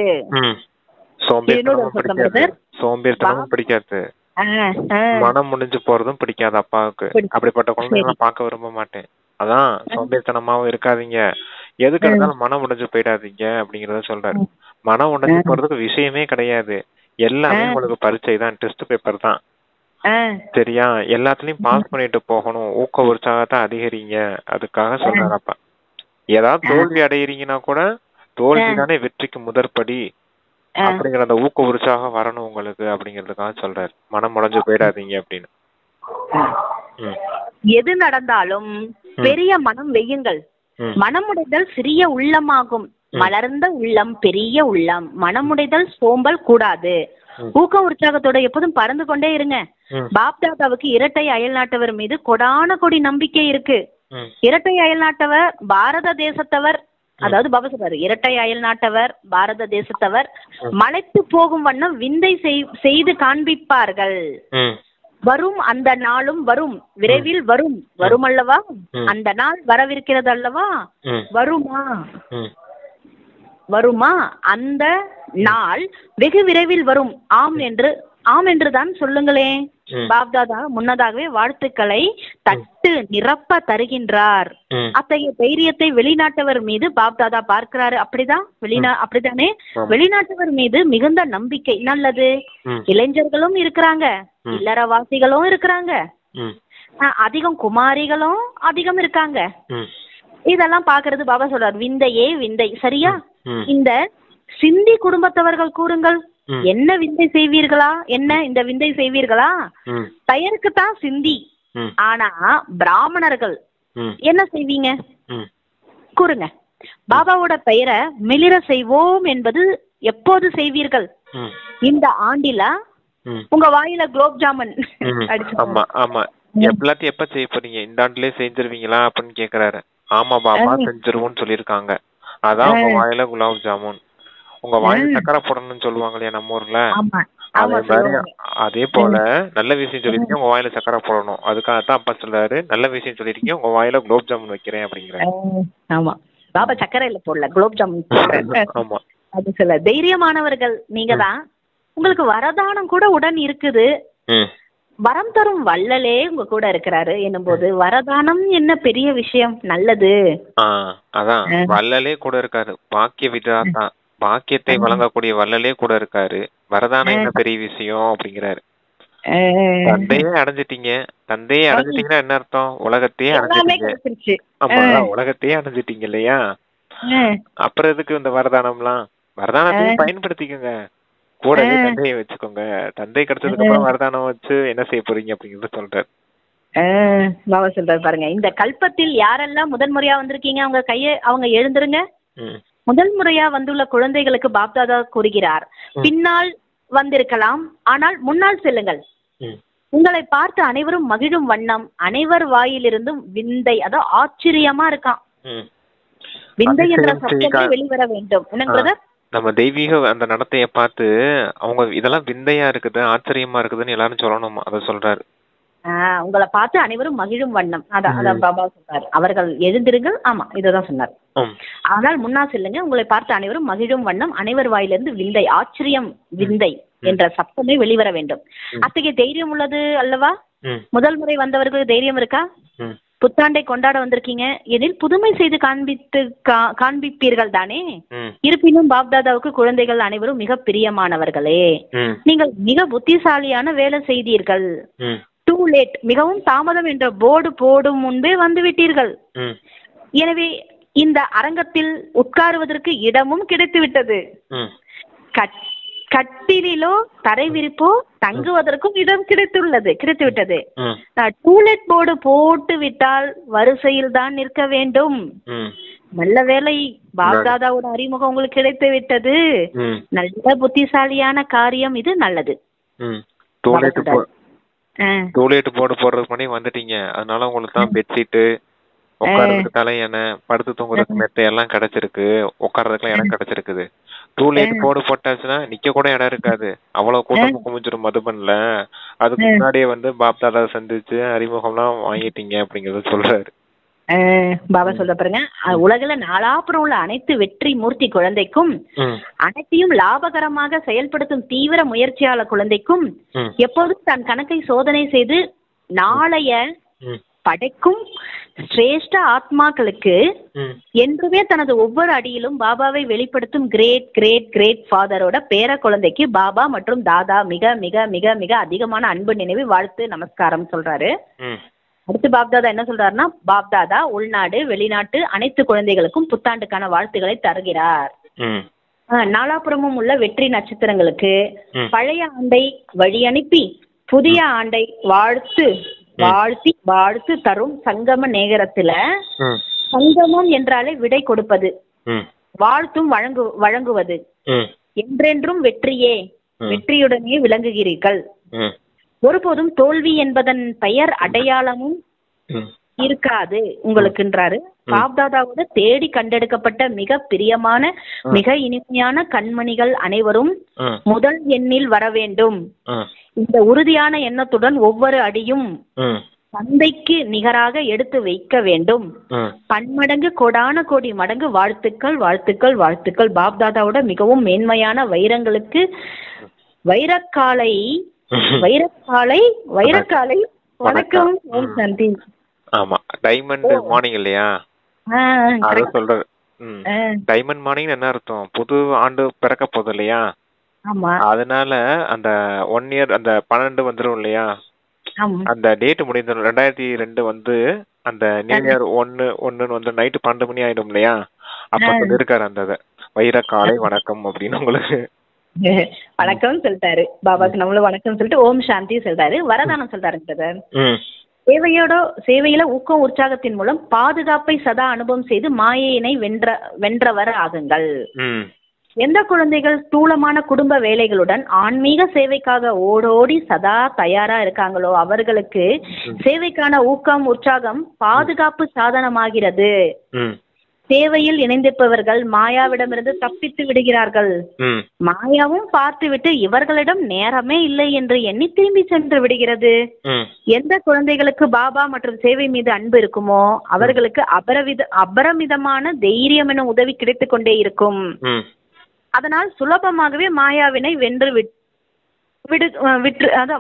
Speaker 2: சோம்பேறித்தனமும் பிடிக்காது, மனம் முடிஞ்சு போறதும் பிடிக்காது அப்பாவுக்கு. அப்படிப்பட்ட குழந்தைகளை பார்க்க விரும்ப மாட்டேன். அதான் சோம்பேறித்தனமாவும் இருக்காதீங்க, எதுக்கு இருந்தாலும் மனம் உடைஞ்சு போயிடாதீங்க அப்படிங்கறத சொல்றாரு. மனம் உடைஞ்சு போறதுக்கு விஷயமே கிடையாது. எல்லாமே உங்களுக்கு பரீட்சை தான், டெஸ்ட் பேப்பர் தான். சரியா? எல்லாத்துலயும் பாஸ் பண்ணிட்டு போகணும். ஊக்க உற்சாகத்தை அதிகரிங்க, அதுக்காக சொல்றாரப்பா. ஏதாவது தோல்வி அடையிறீங்கன்னா கூட தோல்வி தானே வெற்றிக்கு முதற்படி அப்படிங்கிற அந்த ஊக்க உற்சாகம் வரணும் உங்களுக்கு அப்படிங்கறதுக்காக சொல்றாரு. மனம் உடைஞ்சு போயிடாதீங்க அப்படின்னு.
Speaker 1: எது நடந்தாலும் பெரிய மனம் வையுங்கள். மனமுடைதல் சிறிய உள்ளமாகும். மலர்ந்த உள்ளம் பெரிய உள்ளம். மனமுடைதல் சோம்பல் கூடாது. ஊக்க உற்சாகத்தோட எப்போதும் பறந்து கொண்டே இருங்க. பாப்தாதாவுக்கு இரட்டை அயல் நாட்டவர் மீது கொடான கொடி நம்பிக்கை இருக்கு. இரட்டை அயல் நாட்டவர் பாரத தேசத்தவர், அதாவது பாபா சொல்றாரு, இரட்டை அயல் நாட்டவர் பாரத தேசத்தவர் மலைத்து போகும் வண்ணம் விந்தை செய்து காண்பிப்பார்கள். வரும் அந்த நாளும் வரும், விரைவில் வரும். வரும் அல்லவா? அந்த நாள் வரவிருக்கிறது அல்லவா? வருமா? அந்த நாள் வெகு விரைவில் வரும். ஆம் என்று ஆம் என்றுதான் சொல்லுங்களேன். பாப்தாதா முன்னதாகவே வாழ்த்துக்களை தட்டு நிரப்ப தருகின்றார். அத்தகைய தைரியத்தை வெளிநாட்டவர் மீது பாப்தாதா பார்க்கிறாரு. அப்படிதானே? வெளிநாட்டவர் மீது மிகுந்த நம்பிக்கை. நல்லது. இளைஞர்களும் இருக்கிறாங்க, இல்லறவாசிகளும் இருக்கிறாங்க, அதிகம் குமாரிகளும் அதிகம் இருக்காங்க. இதெல்லாம் பாக்குறது பாபா சொல்றார், விந்தையே விந்தை. சரியா? இந்த சிந்தி குடும்பத்தவர்கள் கூறுங்கள், என்ன விந்தை செய்வீர்களா? என்ன இந்த விந்தை செய்வீர்களா? பெயருக்குத்தான் சிந்தி, ஆனா பிராமணர்கள் என்ன செய்வீங்க கூறுங்க. பாபாவோட பெயரை மிளிர செய்வோம் என்பது எப்போது செய்வீர்கள்? இந்த ஆண்டில உங்க வாயில குலோப் ஜாமுன்
Speaker 2: ஆமா ஆமா எல்லாத்தையும் எப்ப செய்ய போறீங்க? இந்த ஆண்டுலயே செஞ்சிருவீங்களா அப்படின்னு கேக்குறாரு. ஆமா பாபா செஞ்சிருவோம்னு சொல்லிருக்காங்க. அதான் உங்க வாயில குலாப் ஜாமுன். உங்க வாயில சக்கரை போடணும்னு சொல்லுவாங்க இல்லையா நம்ம ஊர்ல, அதே போல நல்ல விஷயம் சொல்லிருக்கீங்க, உங்க வாயில சக்கரை போடணும். அதுக்காகத்தான் அப்பா சொல்றாரு, நல்ல விஷயம் சொல்லிருக்கீங்க, உங்க வாயில குலோப் ஜாமுன் வைக்கிறேன் அப்படிங்கிறாரு.
Speaker 1: ஆமா, பாபா சக்கரையில போடல, குலோப் ஜாமுன். ஆமா, அது சொல்ல தைரியமானவர்கள் நீங்க தான். உங்களுக்கு வரதானம் கூட உடன் இருக்குது. வரம் தரும் வள்ளலே உங்க கூட இருக்கிறாரு என்னும் போது வரதானம் என்ன பெரிய விஷயம்? நல்லது.
Speaker 2: அதான் வள்ளலே கூட இருக்காரு. பாக்கிய விதாதா, பாக்கியத்தை வழங்கக்கூடிய வள்ளலே கூட இருக்காரு. வரதானம் என்ன பெரிய விஷயம் அப்படிங்கிறாரு. தந்தையே அடைஞ்சிட்டீங்க. தந்தையே அடைஞ்சிட்டீங்கன்னா என்ன அர்த்தம்? உலகத்தையே அடைஞ்சிட்டீங்க. ஆமா, உலகத்தையே அடைஞ்சிட்டீங்க இல்லையா? அப்புறம் எதுக்கு இந்த வரதானம்லாம்? வரதானத்தையும் பயன்படுத்திக்கோங்க, கூடவே தந்தையை வச்சுக்கோங்க. தந்தை கிடைச்சதுக்கு அப்புறம் வரதானம் வச்சு என்ன செய்ய போறீங்க அப்படிங்கறத சொல்றாரு.
Speaker 1: பாபா சொல்றாரு பாருங்க, இந்த கல்பத்தில் யாரெல்லாம் முதல் முறையா வந்திருக்கீங்க அவங்க எழுந்துருங்க. முதல் முறையா வந்துள்ள குழந்தைகளுக்கு பாப்தாதா கூறுகிறார், பின்னால் வந்திருக்கலாம், ஆனால் முன்னால் செல்லுங்கள். உங்களை பார்த்து அனைவரும் மகிழும் வண்ணம் அனைவர் வாயிலிருந்தும் விந்தை, அதாவது ஆச்சரியமா இருக்கான். விந்தை என்ற சப்தமே வெளிவர வேண்டும். என்ன
Speaker 2: நம்ம தெய்வீக அந்த நடத்தைய பார்த்து அவங்க இதெல்லாம் விந்தையா இருக்குது, ஆச்சரியமா இருக்குதுன்னு எல்லாரும் சொல்லணுமா, அத சொல்றாரு.
Speaker 1: உங்களை பார்த்து அனைவரும் மகிழும் வண்ணம், அதான் பாபா சொல்றாரு. அவர்கள் எழுந்திருங்கள். ஆமா, இததான் சொன்னார். ஆனால் முன்னா செல்லுங்க, உங்களை பார்த்து அனைவரும் மகிழும் வண்ணம் அனைவர் வாயிலிருந்து விந்தை, ஆச்சரியம், விந்தை என்ற சப்தமே வெளிவர வேண்டும். அத்தகைய தைரியம் உள்ளது அல்லவா? முதல் முறை வந்தவர்களுக்கு தைரியம் இருக்கா? புத்தாண்டை கொண்டாட வந்திருக்கீங்க எனில் புதுமை செய்து காண்பிப்பீர்கள் தானே? இருப்பினும் பாப்தாதாவுக்கு குழந்தைகள் அனைவரும் மிக பிரியமானவர்களே. நீங்கள் மிக புத்திசாலியான வேலை செய்தீர்கள். டூ லேட், மிகவும் தாமதம் என்ற போர்டு போடும் முன்பே வந்து விட்டீர்கள். எனவே இந்த அரங்கத்தில் உட்காருவதற்கு இடமும் கிடைத்து விட்டது. கட்டிலோ தரை விரிப்போ தங்குவதற்கும் இடம் கிடைத்து விட்டது. டூலெட் போர்டு போட்டு விட்டால் வரிசையில் தான் நிற்க வேண்டும். நல்ல வேலை, பாப்தாதாவோட அறிமுகம் உங்களுக்கு கிடைத்து விட்டது. நல்ல புத்திசாலியான காரியம் இது. நல்லது.
Speaker 2: டூலெட் போர்டு போடுறது பண்ணி வந்துட்டீங்க. அதனால உங்களுக்கு தான் பெட்ஷீட்டு, உட்கார்றதுக்கு தலையணை, படுத்து தூங்குறதுக்கு மெத்தை எல்லாம் கிடைச்சிருக்கு. உட்கார்றதுக்கு இடம் கிடைச்சிருக்குது. டூலேட் போர்டு போட்டாச்சுன்னா நிக்க கூட இடம் இருக்காது. அவ்வளவு கூட்டம் குமிச்சிடும் மதுபன்ல. அதுக்கு முன்னாடியே வந்து பாப்தாதா சந்திச்சு அறிமுகம்லாம் வாங்கிட்டீங்க அப்படிங்கறத சொல்றாரு.
Speaker 1: பாபா சொல்ற பாருங்க, உலகில நாலாப்புறம் உள்ள அனைத்து வெற்றி மூர்த்தி குழந்தைக்கும், அனைத்தையும் லாபகரமாக செயல்படுத்தும் தீவிர முயற்சியாளர் குழந்தைக்கும் எப்போதும் தன் கணக்கை சோதனை செய்து நாளைய படைக்கும் சிரேஷ்ட ஆத்மாக்களுக்கு என்றுமே தனது ஒவ்வொரு அடியிலும் பாபாவை வெளிப்படுத்தும் கிரேட் கிரேட் கிரேட் ஃபாதரோட பேர குழந்தைக்கு பாபா மற்றும் தாதா மிக மிக மிக மிக அதிகமான அன்பு நினைவு வாழ்த்து நமஸ்காரம் சொல்றாரு. அடுத்து பாப்தாதா என்ன சொல்றாருன்னா, பாப்தாதா உள்நாடு வெளிநாட்டு அனைத்து குழந்தைகளுக்கும் புத்தாண்டுக்கான வாழ்த்துக்களை தருகிறார். நாலாபுறமும் உள்ள வெற்றி நட்சத்திரங்களுக்கு பழைய ஆண்டை வழி அனுப்பி புதிய ஆண்டை வாழ்த்து தரும் சங்கம நேரத்துல, சங்கமம் என்றாலே விடை கொடுப்பது, வாழ்த்தும் வழங்குவது, என்றென்றும் வெற்றியே, வெற்றியுடனே விளங்குகிறீர்கள். ஒருபோதும் தோல்வி என்பதன் பெயர் அடையாளமும் இருக்காது உங்களுக்குன்றாரு. பாப்தாதாவோட தேடி கண்டெடுக்கப்பட்ட மிக பிரியமான மிக இனிமையான கண்மணிகள் அனைவரும் முதல் எண்ணில் வர வேண்டும். இந்த உறுதியான எண்ணத்துடன் ஒவ்வொரு அடியும் தந்தைக்கு நிகராக எடுத்து வைக்க வேண்டும். பன்மடங்கு கோடான கோடி மடங்கு வாழ்த்துக்கள் வாழ்த்துக்கள் வாழ்த்துக்கள். பாப்தாதாவோட மிகவும் மேன்மையான வைரங்களுக்கு வைரக்காலை வைரக்காலை வைரக்காலை வணக்கம் ஓம் சாந்தி.
Speaker 2: ஆமா, டைமண்ட் மார்னிங் இல்லையா, அத சொல்றது. டைமண்ட் மார்னிங் என்ன அர்த்தம், புது ஆண்டு பிறக்க போகுது இல்லையா, அதனால அந்த 1 இயர் அந்த 12 வந்துரும் இல்லையா, அந்த டேட் முடிந்த 2002 வந்து அந்த நியூ இயர் 1 வந்து நைட்டு 12 மணி ஆயிடும் இல்லையா, அப்ப சொல்லிருக்காரு அந்த வைரக்காலை வணக்கம் அப்படின்னு உங்களுக்கு
Speaker 1: வணக்கம் சொல்லிட்டாரு பாபாக்கு, நம்மளும் வணக்கம் சொல்லிட்டு ஓம் சாந்தி சொல்றாரு. வரதானம் சொல்றாரு. சேவையில ஊக்கம் உற்சாகத்தின் மூலம் பாதுகாப்பை சதா அனுபவம் செய்து மாயையினை வென்றவர் ஆகுங்கள். எந்த குழந்தைகள் ஸ்தூலமான குடும்ப வேலைகளுடன் ஆன்மீக சேவைக்காக ஓடோடி சதா தயாரா இருக்காங்களோ அவர்களுக்கு சேவைக்கான ஊக்கம் உற்சாகம் பாதுகாப்பு சாதனமாகிறது. சேவையில் இணைந்திருப்பவர்கள் மாயாவிடமிருந்து தப்பித்து விடுகிறார்கள். மாயாவும் பார்த்துவிட்டு இவர்களிடம் நேரமே இல்லை என்று எண்ணி திரும்பி சென்று விடுகிறது. எந்த குழந்தைகளுக்கு பாபா மற்றும் சேவை மீது அன்பு இருக்குமோ அவர்களுக்கு அபரமிதமான தைரியம் என உதவி கிடைத்து கொண்டே இருக்கும். அதனால் சுலபமாகவே மாயாவினை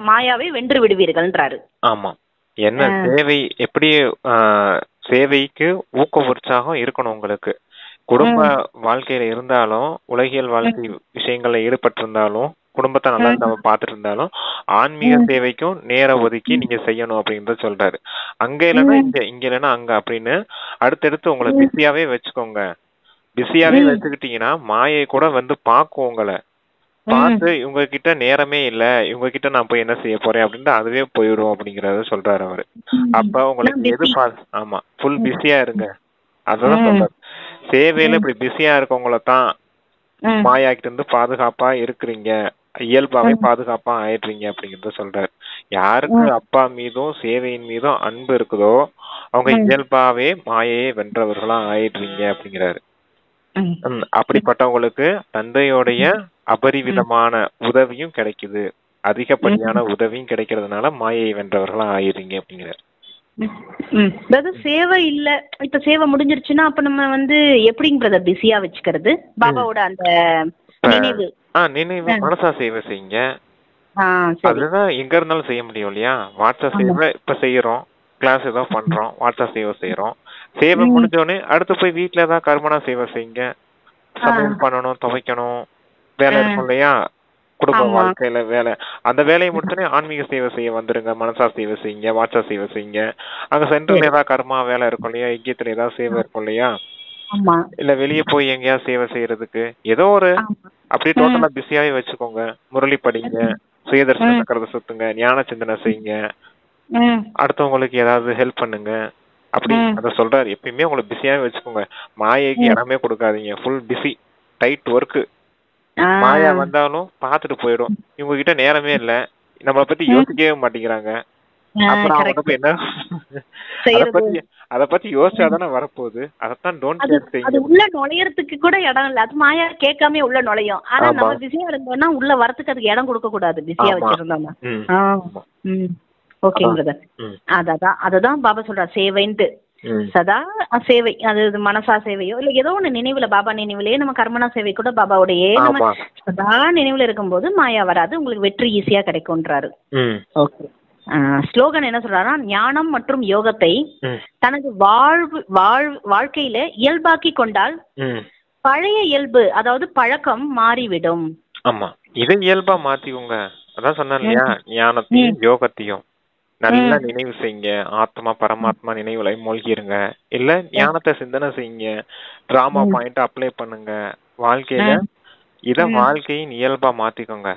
Speaker 1: மாயாவை வென்று விடுவீர்கள்ன்றாரு.
Speaker 2: ஆமா, என்ன சேவை எப்படி சேவைக்கு ஊக்க உற்சாகம் இருக்கணும் உங்களுக்கு. குடும்ப வாழ்க்கையில இருந்தாலும் உலகியல் வாழ்க்கை விஷயங்கள்ல ஈடுபட்டிருந்தாலும் குடும்பத்தை நல்லா நம்ம பார்த்துட்டு இருந்தாலும் ஆன்மீக சேவைக்கும் நேர ஒதுக்கி நீங்க செய்யணும் அப்படின்றத சொல்றாரு. அங்க இல்லைன்னா இங்க இல்லைன்னா அங்க அப்படின்னு அடுத்தடுத்து உங்களை பிஸியாவே வச்சுக்கோங்க. பிஸியாவே வச்சுக்கிட்டீங்கன்னா மாயை கூட வந்து பார்க்கும், உங்களை பார்த்து இவங்க கிட்ட நேரமே இல்ல, இவங்க கிட்ட நான் போய் என்ன செய்ய போறேன் அப்படின்னு அதுவே போயிடும் அப்படிங்கறத சொல்றாரு அவரு. அப்ப உங்களுக்கு எது ஆமா ஃபுல் பிஸியா இருங்க, அதான் சொல்றாரு. சேவையில இப்படி பிஸியா இருக்கவங்கள தான் மாயாக்கிட்ட இருந்து பாதுகாப்பா இருக்கிறீங்க, இயல்பாவே பாதுகாப்பா ஆயிடுறீங்க அப்படிங்கறத சொல்றாரு. யாருக்கு அப்பா மீதும் சேவையின் மீதும் அன்பு இருக்குதோ அவங்க இயல்பாவே மாயையை வென்றவர்களா ஆயிடுறீங்க அப்படிங்கிறாரு. அப்படிப்பட்டவங்களுக்கு தந்தையோடைய அபரிவிதமான உதவியும் கிடைக்குது, அதிகப்படியான உதவியும் கிடைக்கிறதுனால மாயை வென்றவர்களா ஆயிடுறீங்க அப்படிங்கிறார்.
Speaker 1: சேவை இல்ல, இப்ப சேவை முடிஞ்சிருச்சுன்னா அப்ப நம்ம வந்து எப்படிங்க பிரதர் பிஸியா வச்சுக்கிறது பாபாவோட அந்த நினைவு
Speaker 2: மனசா சேவை செய்யுங்க. அதுதான் எங்க இருந்தாலும் செய்ய முடியும் இல்லையா. வாட்ஸ்அப் சேவை இப்ப செய்யறோம், கிளாஸ் ஏதோ பண்றோம், வாட்ஸ்அப் சேவை செய்யறோம். சேவை முடிஞ்சோடனே அடுத்து போய் வீட்டுல ஏதாவது கர்மனா சேவை செய்யுங்க. சமையல் பண்ணணும், துவைக்கணும், வேலை இருக்கும் இல்லையா, குடும்ப வாழ்க்கையில வேலை, அந்த வேலையை முடிச்சோடனே ஆன்மீக சேவை செய்ய வந்துருங்க. மனசா சேவை செய்யுங்க, வாட்ஸ்அப் சேவை செய்யுங்க. அங்க சென்டர்ல ஏதாவது கர்மா வேலை இருக்கும் இல்லையா, எங்கேயத்துல ஏதாவது சேவை இருக்கும் இல்லையா, இல்ல வெளியே போய் எங்கேயாவது சேவை செய்யறதுக்கு ஏதோ ஒரு அப்படியே டோட்டலா பிஸியாவே வச்சுக்கோங்க. முரளி படிங்க, சுயதர்சன சக்கரத்தை சுத்துங்க, ஞான சிந்தனை செய்யுங்க, அடுத்தவங்களுக்கு ஏதாவது ஹெல்ப் பண்ணுங்க. அப்படி அத சொல்றாரு. எப்பயுமே உங்களை பிஸியாவே வச்சுக்கோங்க, மாயைக்கு இடமே கொடுக்காதீங்க. Full busy, tight work. மாயா வந்தாலும் பாத்துட்டு போயிடும், இவங்க கிட்ட நேரமே இல்ல, நம்மளை பத்தி யோசிக்கவே மாட்டேங்கிறாங்க. அப்புறம் அவங்க போய் என்ன அத பத்தி யோசிச்சாதானே வரப்போகுது. அதத்தான் டோன்ட் கேர் செய்யுங்க.
Speaker 1: உள்ள நுழையறதுக்கு கூட இடம் இல்ல, அது மாயா கேட்காம உள்ள நுழையும். ஆனா நம்ம பிஸியா இருந்தோம்னா உள்ள வரதுக்கு அதுக்கு இடம் கொடுக்க கூடாது, பிஸியா வச்சிருந்தோம்னா. ஓகே பிரதர், அததான் பாபா சொல்றார் சேவைன்ட்டு. சதா சேவை, அது மனசா சேவையோ இல்ல ஏதோ ஒண்ணு நினைவுல, பாபா நினைவுலயே நம்ம கர்மனா சேவை கூட பாபாவோடயே நம்ம சதா நினைவுல இருக்கும்போது மாயா வராது, உங்களுக்கு வெற்றி ஈஸியா கிடைக்கும்ன்றாரு. ஓகே, ஸ்லோகன் என்ன சொல்றாருன்னா, ஞானம் மற்றும் யோகத்தை தனது வாழ்க்கையில இயல்பாக்கி கொண்டால் பழைய இயல்பு, அதாவது பழக்கம் மாறிவிடும்.
Speaker 2: ஆமா, இதை இயல்பா மாத்திக்கோங்க. அதான் சொன்னேன் இல்லையா, ஞானத்தையும் யோகத்தையும் நல்லா நினைவு செய்யுங்க. ஆத்மா பரமாத்மா நினைவுல மூழ்கிருங்க. இல்ல ஞானத்தை சிந்தனை செய்யுங்க, டிராமா பாயிண்ட் அப்ளை பண்ணுங்க வாழ்க்கையில. இத வாழ்க்கையின் இயல்பா மாத்திக்கோங்க.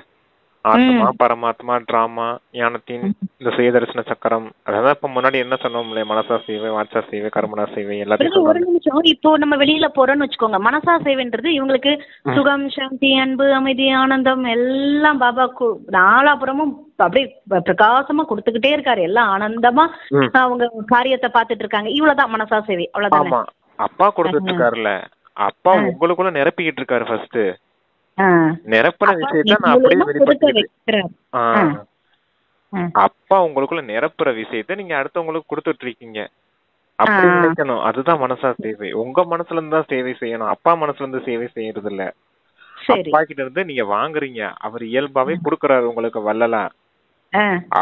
Speaker 2: ஆத்மா பரமாத்மா டிராமா ஞானத்தின் இந்த சுயதர்சன சக்கரம். அதான் இப்ப முன்னாடி என்ன சொன்னோம் இல்லையா, மனசா சேவை, வாட்சா சேவை, கர்மனா சேவை எல்லாத்தையும்.
Speaker 1: ஒரு நிமிஷம், இப்போ நம்ம வெளியில போறோம்னு வச்சுக்கோங்க, மனசா சேவைன்றது இவங்களுக்கு சுகம், சாந்தி, அன்பு, அமைதி, ஆனந்தம் எல்லாம் பாபா நாலாபுரமும் அப்படியே பிரகாசமா கொடுத்துக்கிட்டே இருக்காரு. எல்லாம் ஆனந்தமா அவங்க காரியத்தை பாத்துட்டு இருக்காங்க. இவ்வளவுதான் மனசா சேவை, அவ்வளவுதான்.
Speaker 2: அப்பா கொடுத்துட்டு இருக்காருல்ல, அப்பா உங்களுக்குள்ள நிரப்பிக்கிட்டு இருக்காரு. ஃபர்ஸ்ட் நிரப்புன விஷயத்த நான் அப்படியே வெளிப்படுத்துறேன். அப்பா உங்களுக்குள்ள நிரப்புற விஷயத்த நீங்க அடுத்தவங்களுக்கு கொடுத்துட்டு இருக்கீங்க. அப்படி நினைக்கணும். அதுதான் மனசா சேவை. உங்க மனசுல இருந்து தான் சேவை செய்யணும், அப்பா மனசுல இருந்து சேவை செய்யறது இல்ல. அப்பா கிட்ட இருந்து நீங்க வாங்குறீங்க, அவர் இயல்பாவே கொடுக்கறாரு உங்களுக்கு வல்லலா.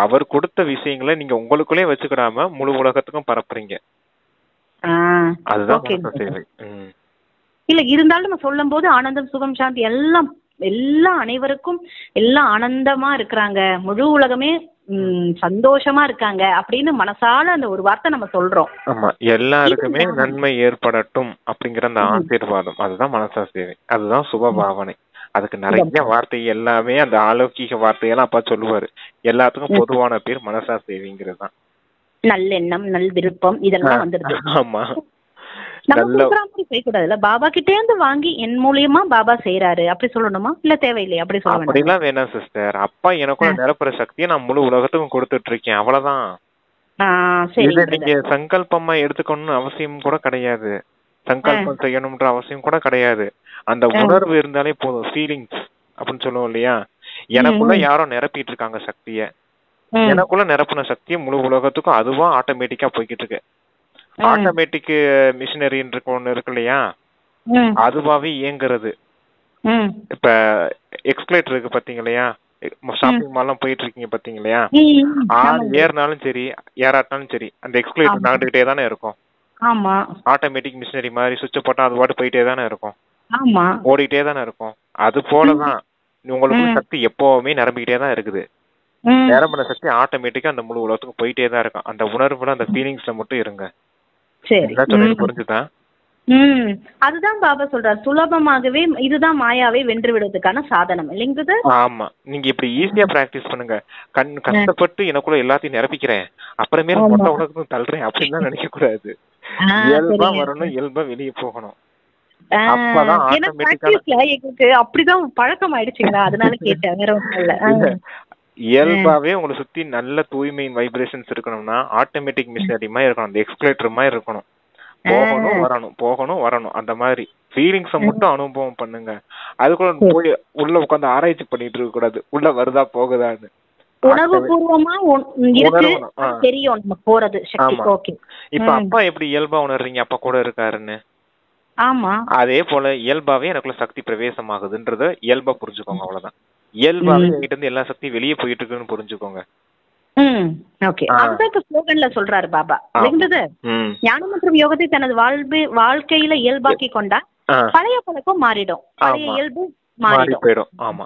Speaker 2: அவர் கொடுத்த விஷயங்களை நீங்க உங்களுக்குள்ளே வச்சுக்கிடாம முழு உலகத்துக்கும் பரப்புறீங்க. அதுதான் மனசா சேவை.
Speaker 1: இல்ல இருந்தாலும் நம்ம சொல்லும் போது ஆனந்தம் சுகம் சாந்தி எல்லாம் எல்லாம் அனைவருக்கும் எல்லாம் ஆனந்தமா இருக்கிறாங்க, முழு உலகமே சந்தோஷமா இருக்காங்க அப்படின்னு மனசால அந்த ஒரு வார்த்தை நம்ம சொல்றோம்.
Speaker 2: ஆமா, எல்லாருக்குமே நன்மை ஏற்படட்டும் அப்படிங்கிற அந்த ஆசீர்வாதம், அதுதான் மனசா சேவை, அதுதான் சுப பாவனை. அதுக்கு நிறைய வார்த்தை எல்லாமே அந்த ஆலோக்கிக வார்த்தையெல்லாம் அப்பா சொல்லுவாரு. எல்லாத்துக்கும் பொதுவான பேர் மனசா சேவைங்கிறது தான்.
Speaker 1: நல்லெண்ணம், நல் விருப்பம் இதெல்லாம் வந்துருது.
Speaker 2: ஆமா,
Speaker 1: பாபா கிட்டே இருந்து வாங்கி என் மூலியமா பாபா செய்யறாரு அப்படி சொல்லணுமா இல்ல தேவையில்லையா? அப்படி சொல்ல
Speaker 2: அப்படிலாம் வேணாம் சிஸ்டர். அப்பா எனக்குள்ள நிரப்புற சக்தியை நான் முழு உலகத்துக்கும் கொடுத்துட்டு இருக்கேன், அவ்வளவுதான். நீங்க சங்கல்பமா எடுத்துக்கணும்னு அவசியம் கூட கிடையாது, சங்கல்பம் செய்யணும்ன்ற அவசியம் கூட கிடையாது. அந்த உணர்வு இருந்தாலே போதும், ஃபீலிங்ஸ் அப்படின்னு சொல்லுவோம் இல்லையா. எனக்குள்ள யாரோ நிரப்பிட்டு இருக்காங்க சக்திய, எனக்குள்ள நிரப்புன சக்தியை முழு உலகத்துக்கும் அதுவா ஆட்டோமேட்டிக்கா போய்கிட்டு இருக்கு. ஆட்டோமேட்டிக் மிஷினரின்னு ஒண்ணு இருக்கு இல்லையா, அதுவாவே இயங்குறது. இப்ப எக்ஸ்கலேட்டர் இருக்கு பாத்தீங்க இல்லையா, ஷாப்பிங் மால்லாம் போயிட்டு இருக்கீங்க பாத்தீங்க இல்லையா, ஏறினாலும் சரி ஏறாட்டாலும் சரி அந்த எக்ஸ்கலேட்டர் நகர்ந்துகிட்டே தானே இருக்கும்.
Speaker 1: ஆமா,
Speaker 2: ஆட்டோமேட்டிக் மிஷினரி மாதிரி சுவிட்ச் போட்டா அது பாட்டு போயிட்டே தானே இருக்கும். ஆமா, ஓடிட்டே தானே இருக்கும். அது போலதான் உங்களுக்கு சக்தி எப்பவுமே நிரம்பிக்கிட்டே தான் இருக்குது. நிரம்பின சக்தி ஆட்டோமேட்டிக்கா அந்த முழு உலகத்துக்கு போயிட்டே தான் இருக்கும். அந்த உணர்வுல அந்த ஃபீலிங்ஸ்ல மட்டும் இருங்க. சரி, புரிஞ்சுதா?
Speaker 1: அதுதான் பாபா சொல்றாரு, சுலபமாகவே இதுதான் மாயாவை வென்று விடுவதற்கான சாதனம் இல்லைங்குது.
Speaker 2: ஆமா, நீங்க இப்படி ஈஸியா பிராக்டிஸ் பண்ணுங்க. கஷ்டப்பட்டு எனக்குள்ள எல்லாத்தையும் நிரப்பிக்கிறேன் அப்புறமே மொத்த உலகத்துக்கும் தள்ளுறேன் அப்படின்னு நினைக்க கூடாது. இயல்பா வரணும், இயல்பா வெளியே போகணும்.
Speaker 1: அப்படிதான் பழக்கம் ஆயிடுச்சுங்களா, அதனால கேட்டேன், வேற ஒண்ணும் இல்ல.
Speaker 2: இயல்பாவே உங்களை சுத்தி நல்ல தூய்மையின் வைப்ரேஷன்ஸ் இருக்கணும்னா ஆட்டோமேட்டிக் மிஷினரி மாதிரி இருக்கணும், அந்த எக்ஸ்கலேட்டர் மாதிரி இருக்கணும். போகணும் வரணும், போகணும் வரணும், அந்த மாதிரி ஃபீலிங்ஸை மட்டும் அனுபவம் பண்ணுங்க. அதுக்குள்ள போய் உள்ள உட்காந்து ஆராய்ச்சி பண்ணிட்டு இருக்க கூடாது, உள்ள வருதா போகுதான்னு.
Speaker 1: உணர்வுபூர்வமா தெரியும் நம்ம போறது.
Speaker 2: இப்ப அப்பா எப்படி இயல்பா உணர்றீங்க அப்பா கூட இருக்காருன்னு?
Speaker 1: ஆமா,
Speaker 2: அதே போல இயல்பாவே எனக்குள்ள சக்தி பிரவேசம் ஆகுதுன்றத இயல்பா புரிஞ்சுக்கோங்க, அவ்வளவுதான். இயல்பாவே என்கிட்ட இருந்து எல்லா சக்தியும் வெளியே போயிட்டு இருக்குன்னு புரிஞ்சுக்கோங்க.
Speaker 1: அதுதான் இப்ப ஸ்லோகன்ல சொல்றாரு பாபா. ஞானம் மற்றும் யோகத்தை தனது வாழ்க்கையில இயல்பாக்கி கொண்டா பழைய பழக்கம் மாறிடும், பழைய இயல்பு மாறி போயிடும்.
Speaker 2: ஆமா,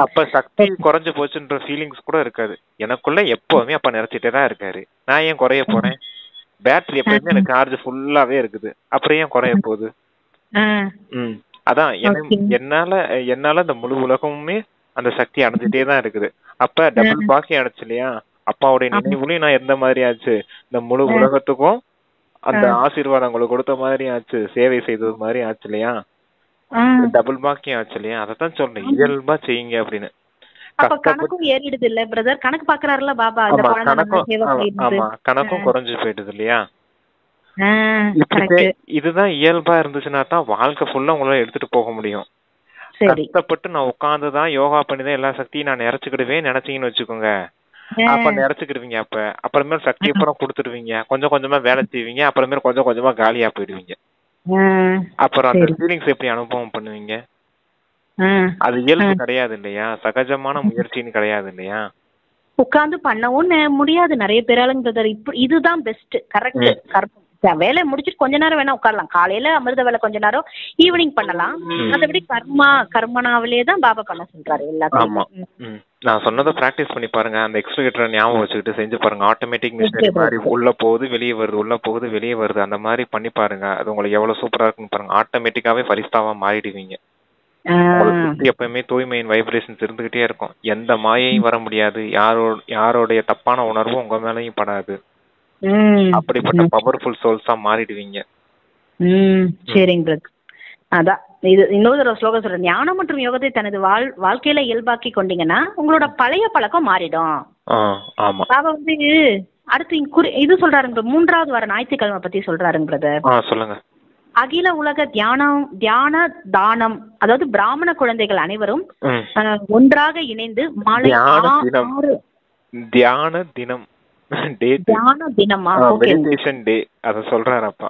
Speaker 2: அப்ப சக்தி குறைஞ்சு போச்சுன்ற ஃபீலிங்ஸ் கூட இருக்காது. எனக்குள்ள எப்பவுமே அப்ப நிறைச்சிட்டே தான் இருக்காரு, நான் ஏன் குறைய போறேன்? பேட்டரி எப்பவுமே எனக்கு சார்ஜ் ஃபுல்லாவே இருக்குது, அப்புறம் ஏன் குறைய போகுது? அதான் என்னால அந்த முழு உலகமுமே அந்த சக்தி அடைஞ்சிட்டே தான் இருக்குது. அப்ப டபுள் பாக்கி அடைச்சு இல்லையா, அப்பாவுடைய நினைவுலையும் நான் எந்த மாதிரி ஆச்சு, இந்த முழு உலகத்துக்கும் அந்த ஆசீர்வாதம் உங்களுக்கு கொடுத்த மாதிரி ஆச்சு, சேவை செய்தது மாதிரி ஆச்சு இல்லையா, டபுள் பாக்கியம் ஆச்சு இல்லையா. அதத்தான் சொல்றேன், இயல்பா செய்யுங்க அப்படின்னு.
Speaker 1: கணக்கும் ஏறிடுது இல்ல பிரதர், கணக்கு பாக்குறாருல பாபா,
Speaker 2: கணக்கும் குறைஞ்சு போயிடுது இல்லையா. இதுதான் இயல்பா இருந்துச்சுன்னா தான் வாழ்க்கை ஃபுல்லா உங்களால எடுத்துட்டு போக முடியும். கஷ்டப்பட்டு நான் உட்கார்ந்துதான் யோகா பண்ணிதான் எல்லா சக்தியும் நான் நிறைச்சுக்கிடுவேன் நினைச்சீங்கன்னு வச்சுக்கோங்க, அப்ப நிறைச்சுக்கிடுவீங்க. அப்புறமே சக்தி அப்புறம் கொடுத்துடுவீங்க, கொஞ்சம் கொஞ்சமா வேலை செய்வீங்க, அப்புறமே கொஞ்சம் கொஞ்சமா காலியா போயிடுவீங்க. அப்புறம் அந்த ஃபீலிங்ஸ் எப்படி அனுபவம் பண்ணுவீங்க? அது இயல்பு கிடையாது இல்லையா, சகஜமான முயற்சின்னு கிடையாது இல்லையா.
Speaker 1: உட்கார்ந்து பண்ணவும் முடியாது நிறைய பேராளுங்க. இதுதான் பெஸ்ட், கரெக்ட். வேலையை முடிச்சுட்டு கொஞ்ச நேரம் வேணா உட்காரலாம், காலையில அமிர்த வேலை கொஞ்ச நேரம், ஈவினிங் பண்ணலாம். மற்றபடி கர்மனாவிலே தான் பாபா பண்ண சொல்றாரு எல்லாத்தையும்.
Speaker 2: நான் சொன்னதை பிராக்டிஸ் பண்ணி பாருங்க, அந்த எக்ஸ்பிரேட்டரை ஞாபகம் வச்சுக்கிட்டு செஞ்சு பாருங்க. ஆட்டோமேட்டிக் மிஷினரி மாதிரி உள்ள போகுது வெளியே வருது, உள்ள போகுது வெளியே வருது, அந்த மாதிரி பண்ணி பாருங்க. அது உங்களுக்கு எவ்வளவு சூப்பரா இருக்குன்னு பாருங்க. ஆட்டோமேட்டிக்காவே பரிஸ்தாவா மாறிடுவீங்க. எப்பவுமே தூய்மையின் வைப்ரேஷன்ஸ் இருந்துகிட்டே இருக்கும், எந்த மாயையும் வர முடியாது, யாரோடைய தப்பான உணர்வும் உங்க மேலையும் படாது. அப்படிப்பட்ட பவர்ஃபுல் சோல்ஸா மாறிடுவீங்க.
Speaker 1: சரிங்க. அதான் இது இன்னொரு ஸ்லோகம் சொல்றேன், ஞானம் மற்றும் யோகத்தை தனது வாழ்க்கையில இயல்பாக்கி கொண்டீங்கன்னா உங்களோட பழைய பழக்கம் மாறிடும். பாபா அடுத்து இது சொல்றாருங்க, 3வது வார ஞாயிற்றுக்கிழமை பத்தி சொல்றாருங்க பிரதர்.
Speaker 2: சொல்லுங்க.
Speaker 1: அகில உலக தியான தானம், அதாவது பிராமண குழந்தைகள் அனைவரும் ஒன்றாக இணைந்து மாலை
Speaker 2: தியான தினம்
Speaker 1: தினமா
Speaker 2: மெடிடேஷன் டே அத சொல்றாரப்பா.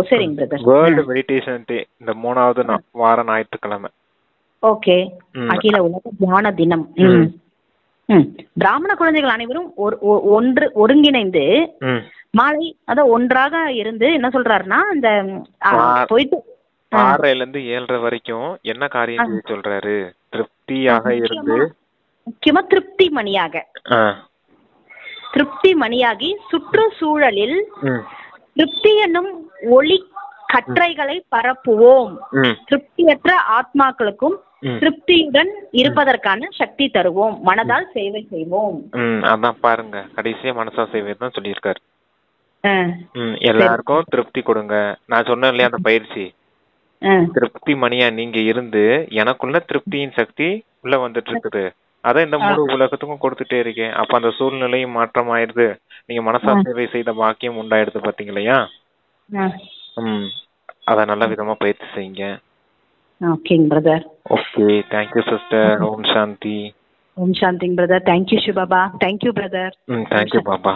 Speaker 1: சரிங்க பிரதர்.
Speaker 2: வேர்ல்ட் மெடிடேஷன் டே இந்த 3வது வார ஞாயிற்றுக்கிழமை.
Speaker 1: ஓகே, அகில உலக தியான தினம். பிராமண குழந்தைகள் அனைவரும் ஒருங்கிணைந்து மாலை அதான் ஒன்றாக இருந்து என்ன சொல்றாருன்னா இந்த போயிட்டு
Speaker 2: 6:30 7:30 வரைக்கும் என்ன காரியம் செய்ய சொல்றாரு? திருப்தியாக இருந்து
Speaker 1: முக்கியமா திருப்தி மணியாகி சுற்றுச்சூழலில் திருப்தி என்னும் ஒளி கற்றைகளை பரப்புவோம். திருப்தியற்ற ஆத்மாக்களுக்கும் திருப்தியுடன் இருப்பதற்கான சக்தி தருவோம். மனதால் சேவை செய்வோம்.
Speaker 2: அதான் பாருங்க, கடைசியா மனசா சேவை தான் சொல்லியிருக்காரு. எல்லாருக்கும் திருப்தி கொடுங்க. நான் சொன்னேன் இல்லையா அந்த பயிற்சி, திருப்தி மணியா நீங்க இருந்து எனக்குள்ள திருப்தியின் சக்தி உள்ள வந்துட்டு இருக்குது. அதான் இந்த முழு உலகத்துக்கும் கொடுத்துட்டே இருக்கேன். அப்ப அந்த சூழ்நிலையும் மாற்றம் ஆயிருது. நீங்க மனசா சேவை செய்த பாக்கியம் உண்டாயிடுது பாத்தீங்களையா? அத நல்ல விதமா பயிற்சி செய்யுங்க.
Speaker 1: ஓகேங்க brother.
Speaker 2: Okay, thank you sister. Om Shanti.
Speaker 1: Om சாந்திங்க brother. Thank you Shivbaba. Thank you brother.
Speaker 2: Thank you Baba.